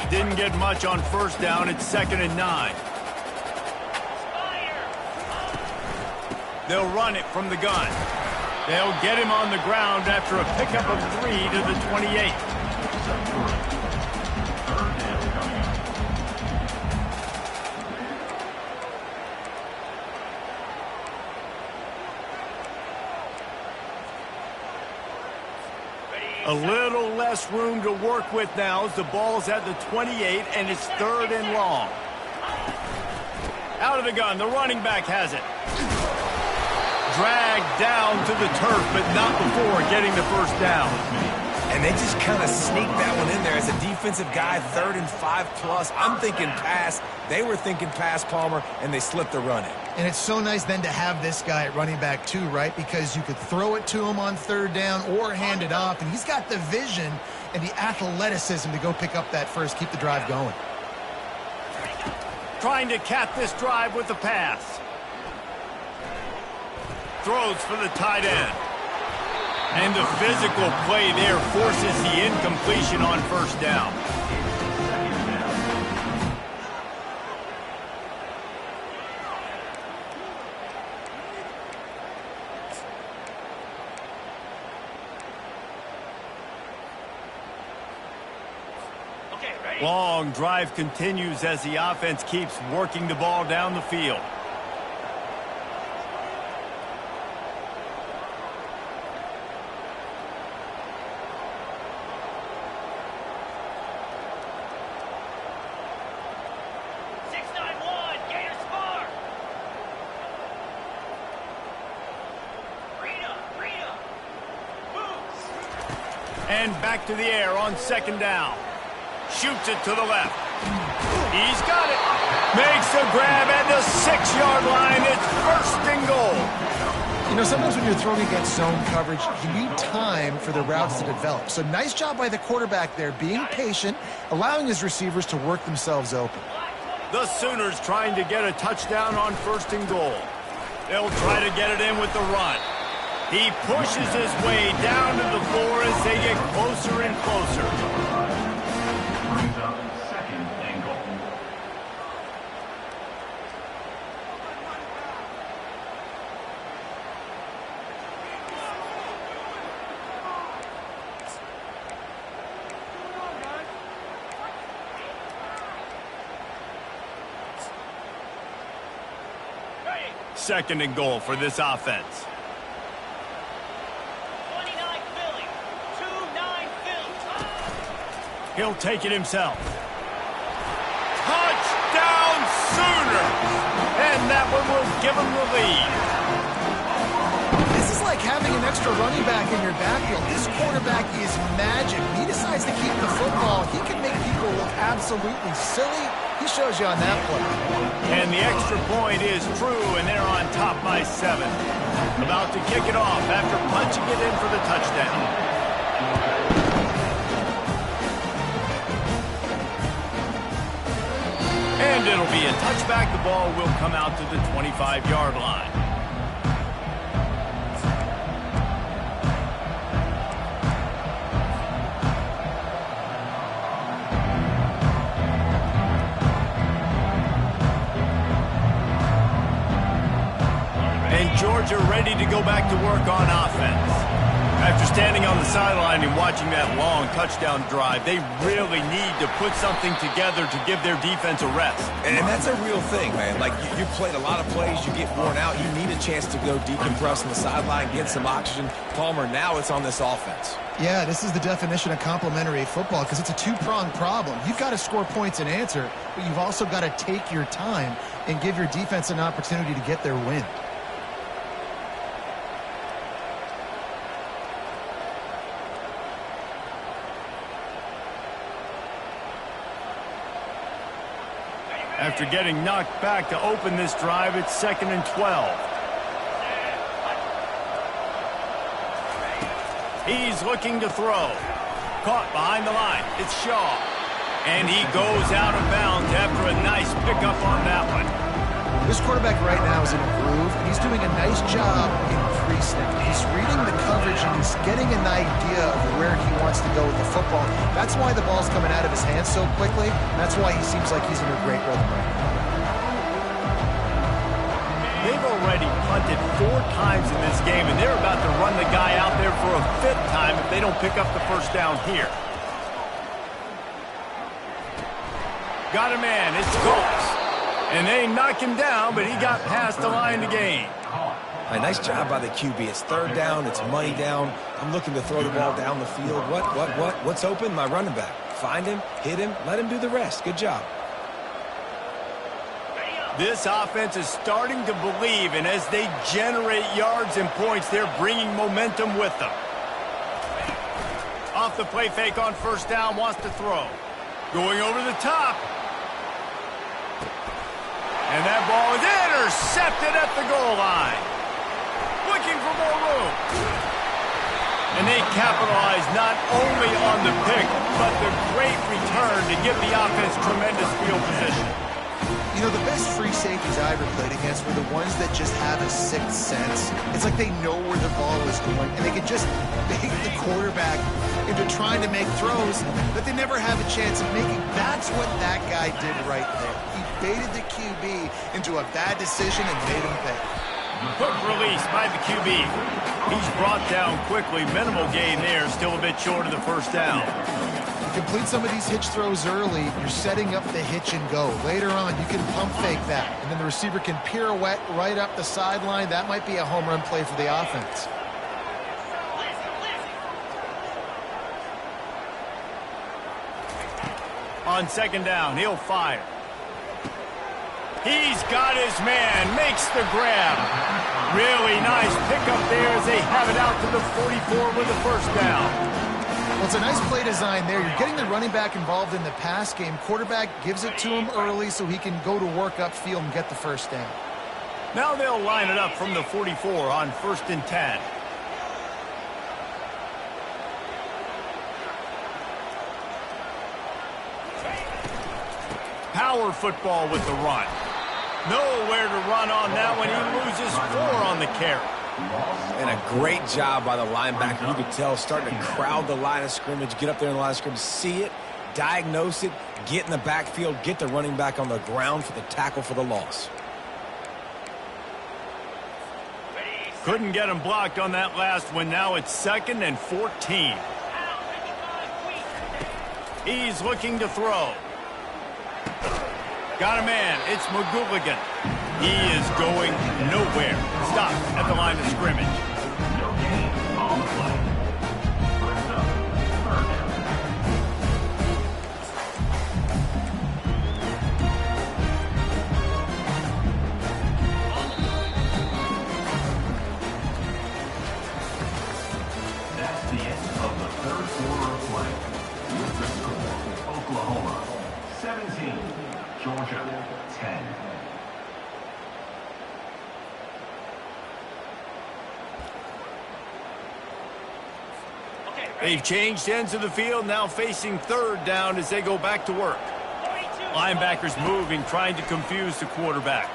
Didn't get much on first down. It's 2nd and 9. They'll run it from the gun. They'll get him on the ground after a pickup of 3 to the 28. A little less room to work with now as the ball's at the 28 and it's 3rd and long. Out of the gun, the running back has it. Dragged down to the turf, but not before getting the first down. And they just kind of sneaked that one in there as a defensive guy, 3rd and 5+. I'm thinking pass. They were thinking pass, Palmer, and they slipped the run in. And it's so nice then to have this guy at running back too, right? Because you could throw it to him on 3rd down or hand it off, and he's got the vision and the athleticism to go pick up that first, keep the drive going. Trying to cap this drive with the pass. Throws for the tight end. And the physical play there forces the incompletion on 1st down. Okay, ready? Long drive continues as the offense keeps working the ball down the field. And back to the air on 2nd down. Shoots it to the left. He's got it. Makes the grab at the 6-yard line. It's 1st and goal. You know, sometimes when you're throwing against zone coverage, you need time for the routes to develop. So nice job by the quarterback there, being patient, allowing his receivers to work themselves open. The Sooners trying to get a touchdown on 1st and goal. They'll try to get it in with the run. He pushes his way down to the floor as they get closer and closer. Brings up 2nd and goal. Second and goal for this offense. 29 Philly. 2-9 Philly. He'll take it himself. Touchdown Sooners! And that one will give him the lead. This is like having an extra running back in your backfield. This quarterback is magic. He decides to keep the football. He can make people look absolutely silly. He shows you on that play. And the extra point is true, and they're on top by 7. About to kick it off after punching it in for the touchdown. And it'll be a touchback. The ball will come out to the 25-yard line. Georgia ready to go back to work on offense. After standing on the sideline and watching that long touchdown drive, they really need to put something together to give their defense a rest. And that's a real thing, man. Like, you played a lot of plays, you get worn out, you need a chance to go decompress on the sideline, get some oxygen. Palmer, now it's on this offense. Yeah, this is the definition of complementary football because it's a two-pronged problem. You've got to score points and answer, but you've also got to take your time and give your defense an opportunity to get their win. After getting knocked back to open this drive, it's 2nd and 12. He's looking to throw. Caught behind the line. It's Shaw. And he goes out of bounds after a nice pickup on that one. This quarterback right now is in a groove, and he's doing a nice job in pre-snap. He's reading the coverage, and he's getting an idea of where he wants to go with the football. That's why the ball's coming out of his hands so quickly. That's why he seems like he's in a great rhythm right now. They've already punted 4 times in this game, and they're about to run the guy out there for a 5th time if they don't pick up the first down here. Got a man. It's Colts. And they knock him down, but he got past the line to gain. All right, nice job by the QB. It's third down. It's money down. I'm looking to throw the ball down the field. What's open? My running back. Find him, hit him, let him do the rest. Good job. This offense is starting to believe, and as they generate yards and points, they're bringing momentum with them. Off the play fake on first down, wants to throw. Going over the top. And that ball is intercepted at the goal line. Looking for more room. And they capitalize not only on the pick, but the great return to give the offense tremendous field position. You know, the best free safeties I ever played against were the ones that just have a sixth sense. It's like they know where the ball is going, and they can just bait the quarterback into trying to make throws that they never have a chance of making. That's what that guy did right there. He baited the QB into a bad decision and made him pay. Quick release by the QB. He's brought down quickly. Minimal gain there, still a bit short of the first down. You complete some of these hitch throws early, you're setting up the hitch and go. Later on, you can pump fake that, and then the receiver can pirouette right up the sideline. That might be a home run play for the offense. On second down, he'll fire. He's got his man, makes the grab. Really nice pickup there as they have it out to the 44 with the first down. Well, it's a nice play design there. You're getting the running back involved in the pass game. Quarterback gives it to him early so he can go to work upfield and get the first down. Now they'll line it up from the 44 on 1st and 10. Power football with the run. Nowhere to run on that one. He loses 4 on the carry. And a great job by the linebacker. You could tell starting to crowd the line of scrimmage, get up there in the line of scrimmage, see it, diagnose it, get in the backfield, get the running back on the ground for the tackle for the loss. Couldn't get him blocked on that last one. Now it's 2nd and 14. He's looking to throw. Got a man. It's McGooligan. He is going nowhere. Stop at the line of scrimmage. No gain on the play. First up, third down. That's the end of the third quarter of play. With the score, Oklahoma 17, Georgia 10. They've changed ends of the field, now facing third down as they go back to work. Linebackers moving, trying to confuse the quarterback.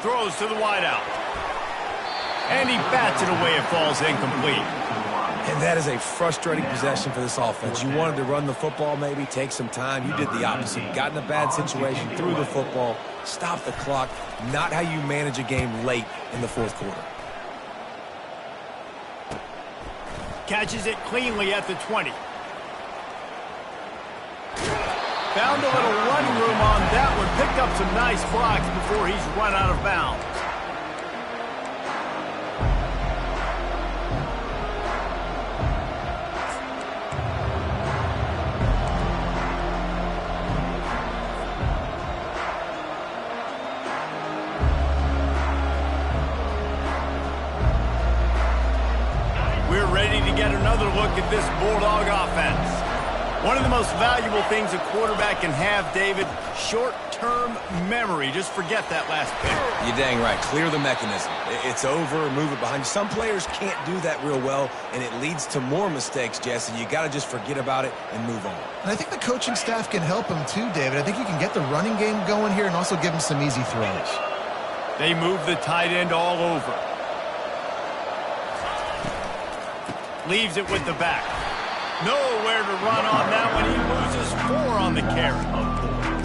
Throws to the wideout. And he bats it away. It falls incomplete. And that is a frustrating possession for this offense. You wanted to run the football, maybe take some time. You did the opposite. Got in a bad situation, threw the football, stopped the clock. Not how you manage a game late in the fourth quarter. Catches it cleanly at the 20. Found a little running room on that one. Picked up some nice blocks before he's run out of bounds. We're ready to get another look at this Bulldog offense. One of the most valuable things a quarterback can have, David, short-term memory. Just forget that last pick. You're dang right. Clear the mechanism. It's over, move it behind you. Some players can't do that real well, and it leads to more mistakes, Jesse. You got to just forget about it and move on. And I think the coaching staff can help him too, David. I think you can get the running game going here and also give him some easy throws. They move the tight end all over. Leaves it with the back. Nowhere to run on that one. He loses 4 on the carry.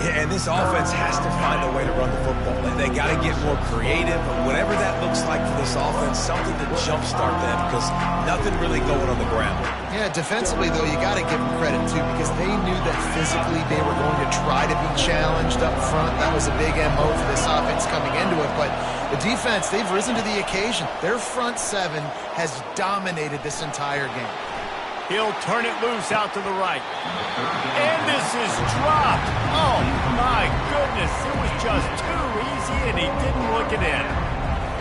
Yeah, and this offense has to find a way to run the football. They got to get more creative. Whatever that looks like for this offense, something to jumpstart them because nothing really going on the ground. Yeah, defensively, though, you got to give them credit, too, because they knew that physically they were going to try to be challenged up front. That was a big MO for this offense coming into it. But the defense, they've risen to the occasion. Their front seven has dominated this entire game. He'll turn it loose out to the right. And this is dropped. Oh, my goodness. It was just too easy, and he didn't look it in.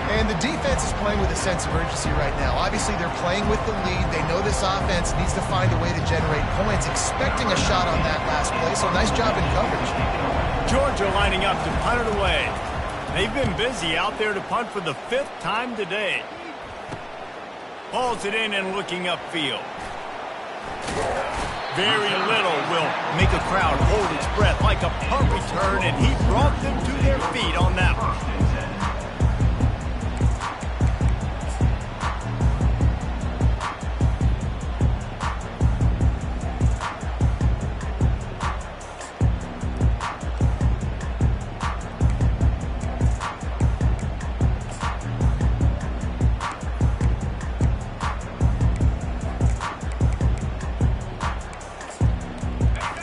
And the defense is playing with a sense of urgency right now. Obviously, they're playing with the lead. They know this offense needs to find a way to generate points, expecting a shot on that last play. So nice job in coverage. Georgia lining up to punt it away. They've been busy out there to punt for the 5th time today. Hauls it in and looking upfield. Very little will make a crowd hold its breath like a punt return, and he brought them to their feet on that one.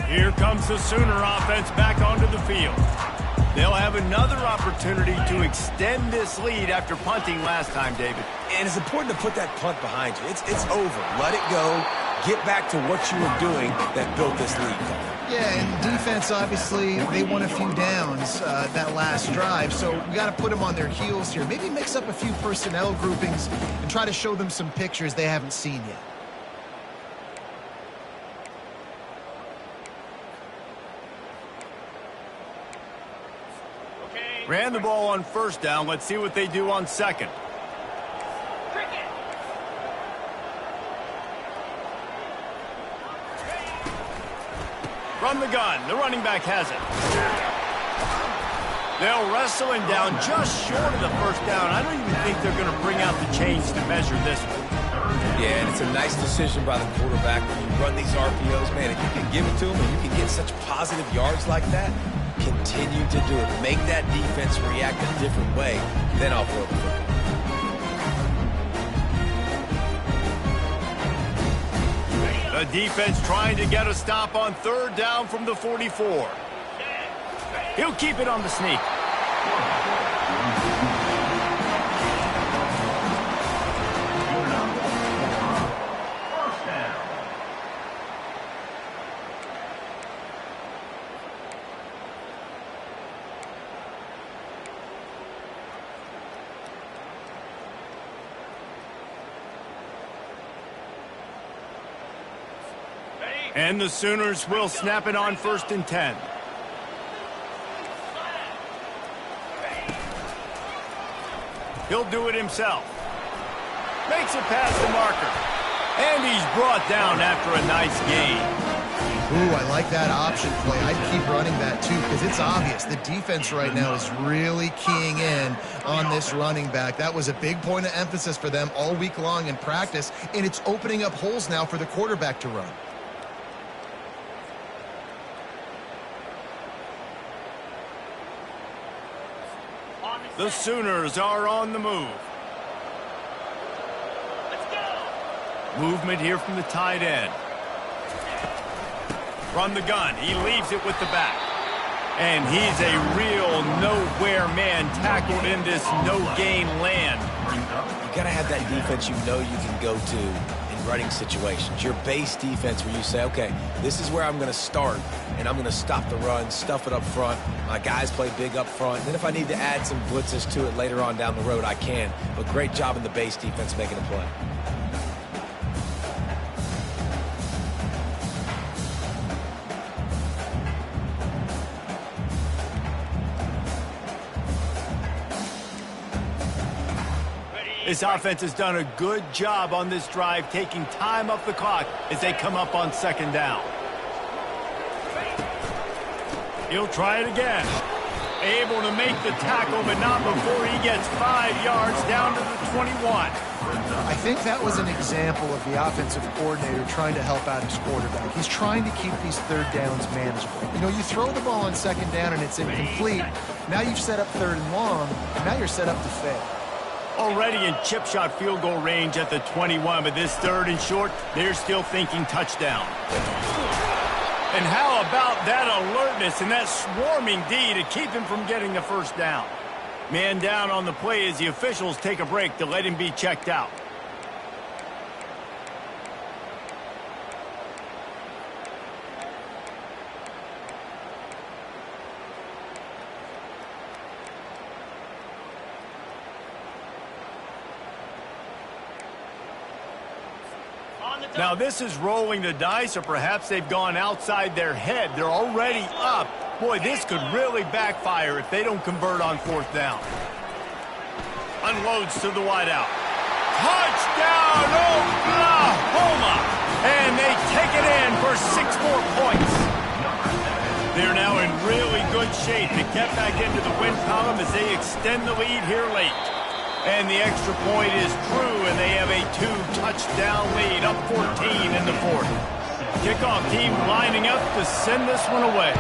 Here comes the Sooner offense back onto the field. They'll have another opportunity to extend this lead after punting last time, David. And it's important to put that punt behind you. It's over. Let it go. Get back to what you were doing that built this lead. Yeah, and defense, obviously, they won a few downs that last drive, so we got to put them on their heels here. Maybe mix up a few personnel groupings and try to show them some pictures they haven't seen yet. Ran the ball on first down. Let's see what they do on second. Cricket. From the gun, the running back has it. They'll wrestle him down just short of the first down. I don't even think they're going to bring out the chains to measure this one. Yeah, and it's a nice decision by the quarterback when you run these RPOs. Man, if you can give it to him and you can get such positive yards like that, continue to do it. Make that defense react a different way. Then I'll throw the football. The defense trying to get a stop on third down from the 44. He'll keep it on the sneak. First down. And the Sooners will snap it on 1st and 10. He'll do it himself. Makes it past the marker. And he's brought down after a nice gain. Ooh, I like that option play. I'd keep running that too because it's obvious. The defense right now is really keying in on this running back. That was a big point of emphasis for them all week long in practice, and it's opening up holes now for the quarterback to run. The Sooners are on the move. Let's go. Movement here from the tight end. From the gun, he leaves it with the back. And he's a real nowhere man tackled in this no-gain land. You got to have that defense you know you can go to in running situations. Your base defense where you say, okay, this is where I'm going to start, and I'm going to stop the run, stuff it up front. My guys play big up front. And then if I need to add some blitzes to it later on down the road, I can. But great job in the base defense making a play. This offense has done a good job on this drive, taking time off the clock as they come up on 2nd down. He'll try it again. Able to make the tackle, but not before he gets 5 yards down to the 21. I think that was an example of the offensive coordinator trying to help out his quarterback. He's trying to keep these 3rd downs manageable. You know, you throw the ball on 2nd down and it's incomplete. Now you've set up 3rd and long, and now you're set up to fail. Already in chip shot field goal range at the 21, but this 3rd and short, they're still thinking touchdown. And how about that alertness and that swarming D to keep him from getting the first down? Man down on the play as the officials take a break to let him be checked out. Now this is rolling the dice, or perhaps they've gone outside their head. They're already up. Boy, this could really backfire if they don't convert on fourth down. Unloads to the wideout. Touchdown, Oklahoma! And they take it in for 6 more points. They're now in really good shape to get back into the win column as they extend the lead here late. And the extra point is true, and they have a 2-touchdown lead, up 14 in the fourth. Kickoff team lining up to send this one away.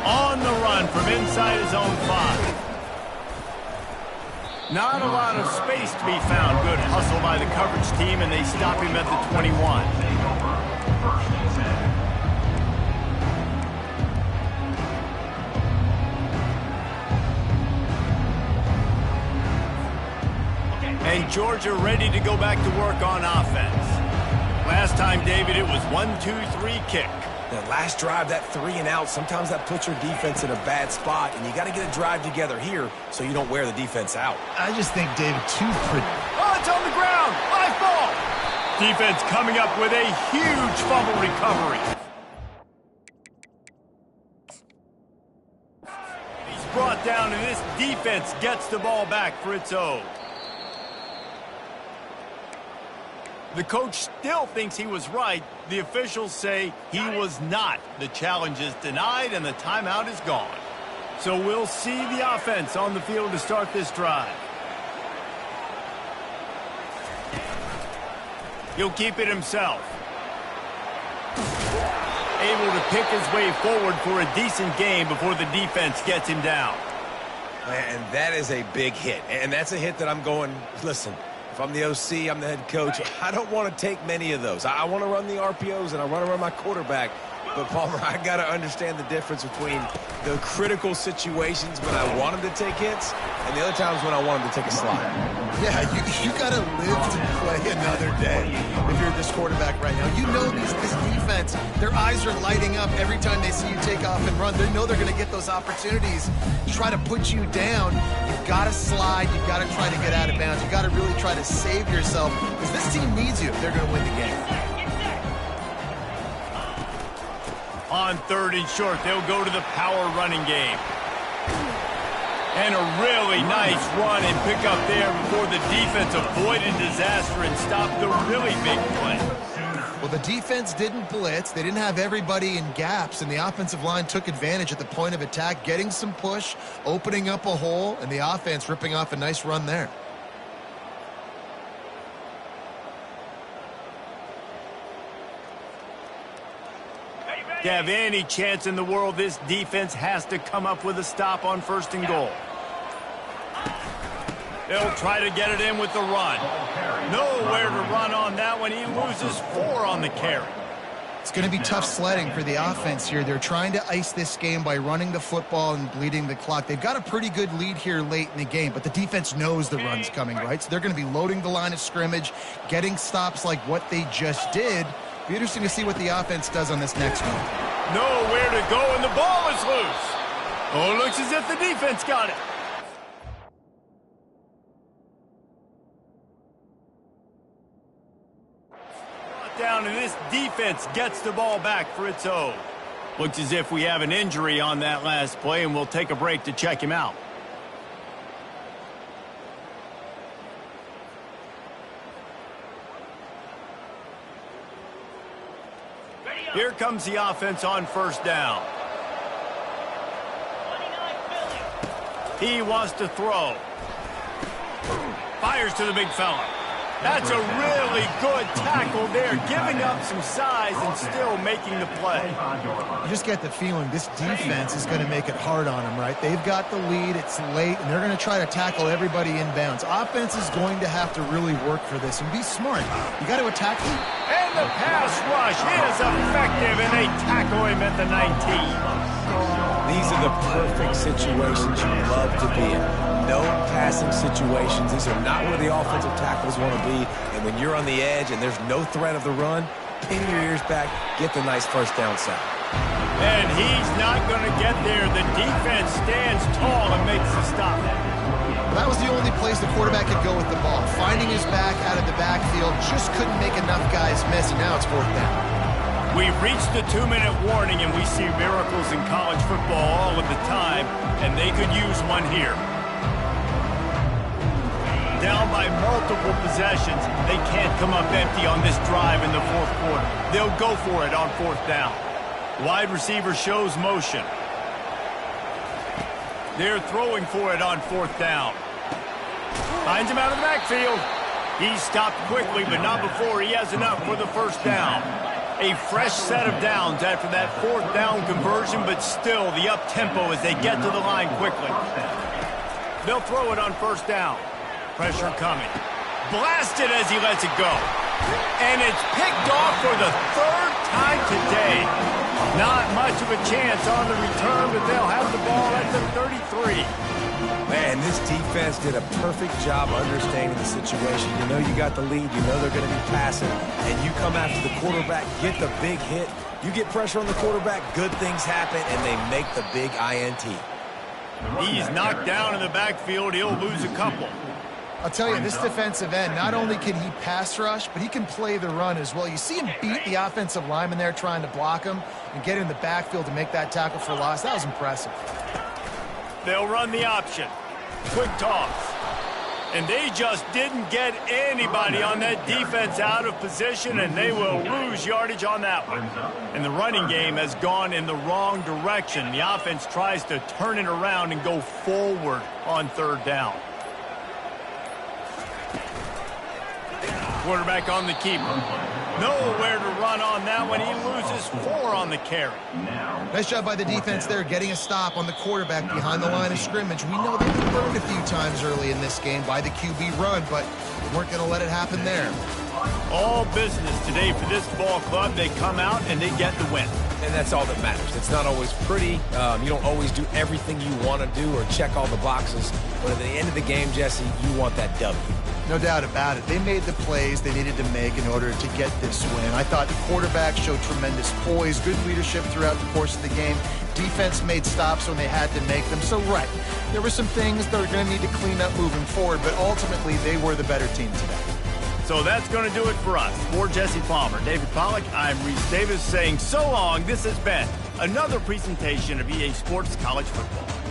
On the run from inside his own 5. Not a lot of space to be found. Good hustle by the coverage team, and they stop him at the 21. And Georgia ready to go back to work on offense. Last time, David, it was 1-2-3 kick. That last drive, that 3 and out, sometimes that puts your defense in a bad spot, and you got to get a drive together here so you don't wear the defense out. I just think, David, Oh, it's on the ground. High ball. Defense coming up with a huge fumble recovery. He's brought down, and this defense gets the ball back for its own. The coach still thinks he was right. The officials say he was not. The challenge is denied, and the timeout is gone. So we'll see the offense on the field to start this drive. He'll keep it himself. Able to pick his way forward for a decent game before the defense gets him down. And that is a big hit. And that's a hit that I'm going, listen, if I'm the OC, I'm the head coach, I don't want to take many of those. I want to run the RPOs, and I want to run my quarterback. But, Palmer, I got to understand the difference between the critical situations when I want him to take hits and the other times when I want him to take a slide. yeah, you got to live to play another day if you're this quarterback right now. You know this defense, their eyes are lighting up every time they see you take off and run. They know they're going to get those opportunities to try to put you down. You've got to slide. You've got to try to get out of bounds. You've got to really try to save yourself because this team needs you if they're going to win the game. On 3rd and short, they'll go to the power running game. And a really nice run and pick up there before the defense avoided disaster and stopped the really big play. Well, the defense didn't blitz. They didn't have everybody in gaps, and the offensive line took advantage at the point of attack, getting some push, opening up a hole, and the offense ripping off a nice run there. To have any chance in the world, this defense has to come up with a stop on 1st and goal. They'll try to get it in with the run. Nowhere to run on that one. He loses 4 on the carry. It's going to be tough sledding for the offense here. They're trying to ice this game by running the football and bleeding the clock. They've got a pretty good lead here late in the game, but the defense knows the run's coming, right? So they're going to be loading the line of scrimmage, getting stops like what they just did. Be interesting to see what the offense does on this next one. Nowhere to go, and the ball is loose. Oh, it looks as if the defense got it. Brought down, and this defense gets the ball back for its own. Looks as if we have an injury on that last play, and we'll take a break to check him out. Here comes the offense on 1st down. He wants to throw. Fires to the big fella. That's a really good tackle there, giving up some size and still making the play. You just get the feeling this defense is going to make it hard on them, right? They've got the lead, it's late, and they're going to try to tackle everybody inbounds. Offense is going to have to really work for this and be smart. You got to attack them. And the pass rush is effective, and they tackle him at the 19. These are the perfect situations you love to be in. No passing situations. These are not where the offensive tackles want to be. And when you're on the edge and there's no threat of the run, pin your ears back, get the nice first down sack. And he's not going to get there. The defense stands tall and makes the stop. That was the only place the quarterback could go with the ball. Finding his back out of the backfield, just couldn't make enough guys miss, and now it's fourth down. We've reached the 2-minute warning, and we see miracles in college football all of the time, and they could use one here. Down by multiple possessions, they can't come up empty on this drive in the fourth quarter. They'll go for it on fourth down. Wide receiver shows motion. They're throwing for it on fourth down. Finds him out of the backfield. He stopped quickly, but not before he has enough for the first down. A fresh set of downs after that fourth down conversion, but still the up-tempo as they get to the line quickly. They'll throw it on first down. Pressure coming. Blasted as he lets it go. And it's picked off for the third time today. Not much of a chance on the return, but they'll have the ball at the 33. Man, this defense did a perfect job understanding the situation. You know you got the lead. You know they're going to be passing. And you come after the quarterback, get the big hit. You get pressure on the quarterback, good things happen, and they make the big INT. He's knocked down in the backfield. He'll lose a couple. I'll tell you, this defensive end, not only can he pass rush, but he can play the run as well. You see him beat the offensive lineman there trying to block him and get in the backfield to make that tackle for loss. That was impressive. They'll run the option. Quick toss. And they just didn't get anybody on that defense out of position, and they will lose yardage on that one. And the running game has gone in the wrong direction. The offense tries to turn it around and go forward on third down. Quarterback on the keeper. Nowhere to run on that one. He loses 4 on the carry. Nice job by the defense there, getting a stop on the quarterback behind the line of scrimmage. We know they've been burned a few times early in this game by the QB run, but we weren't going to let it happen there. All business today for this ball club. They come out and they get the win. And that's all that matters. It's not always pretty. You don't always do everything you want to do or check all the boxes. But at the end of the game, Jesse, you want that W. No doubt about it. They made the plays they needed to make in order to get this win. I thought the quarterback showed tremendous poise, good leadership throughout the course of the game. Defense made stops when they had to make them. So, right, there were some things they're going to need to clean up moving forward, but ultimately they were the better team today. So that's going to do it for us. For Jesse Palmer, David Pollack, I'm Reese Davis saying so long. This has been another presentation of EA Sports College Football.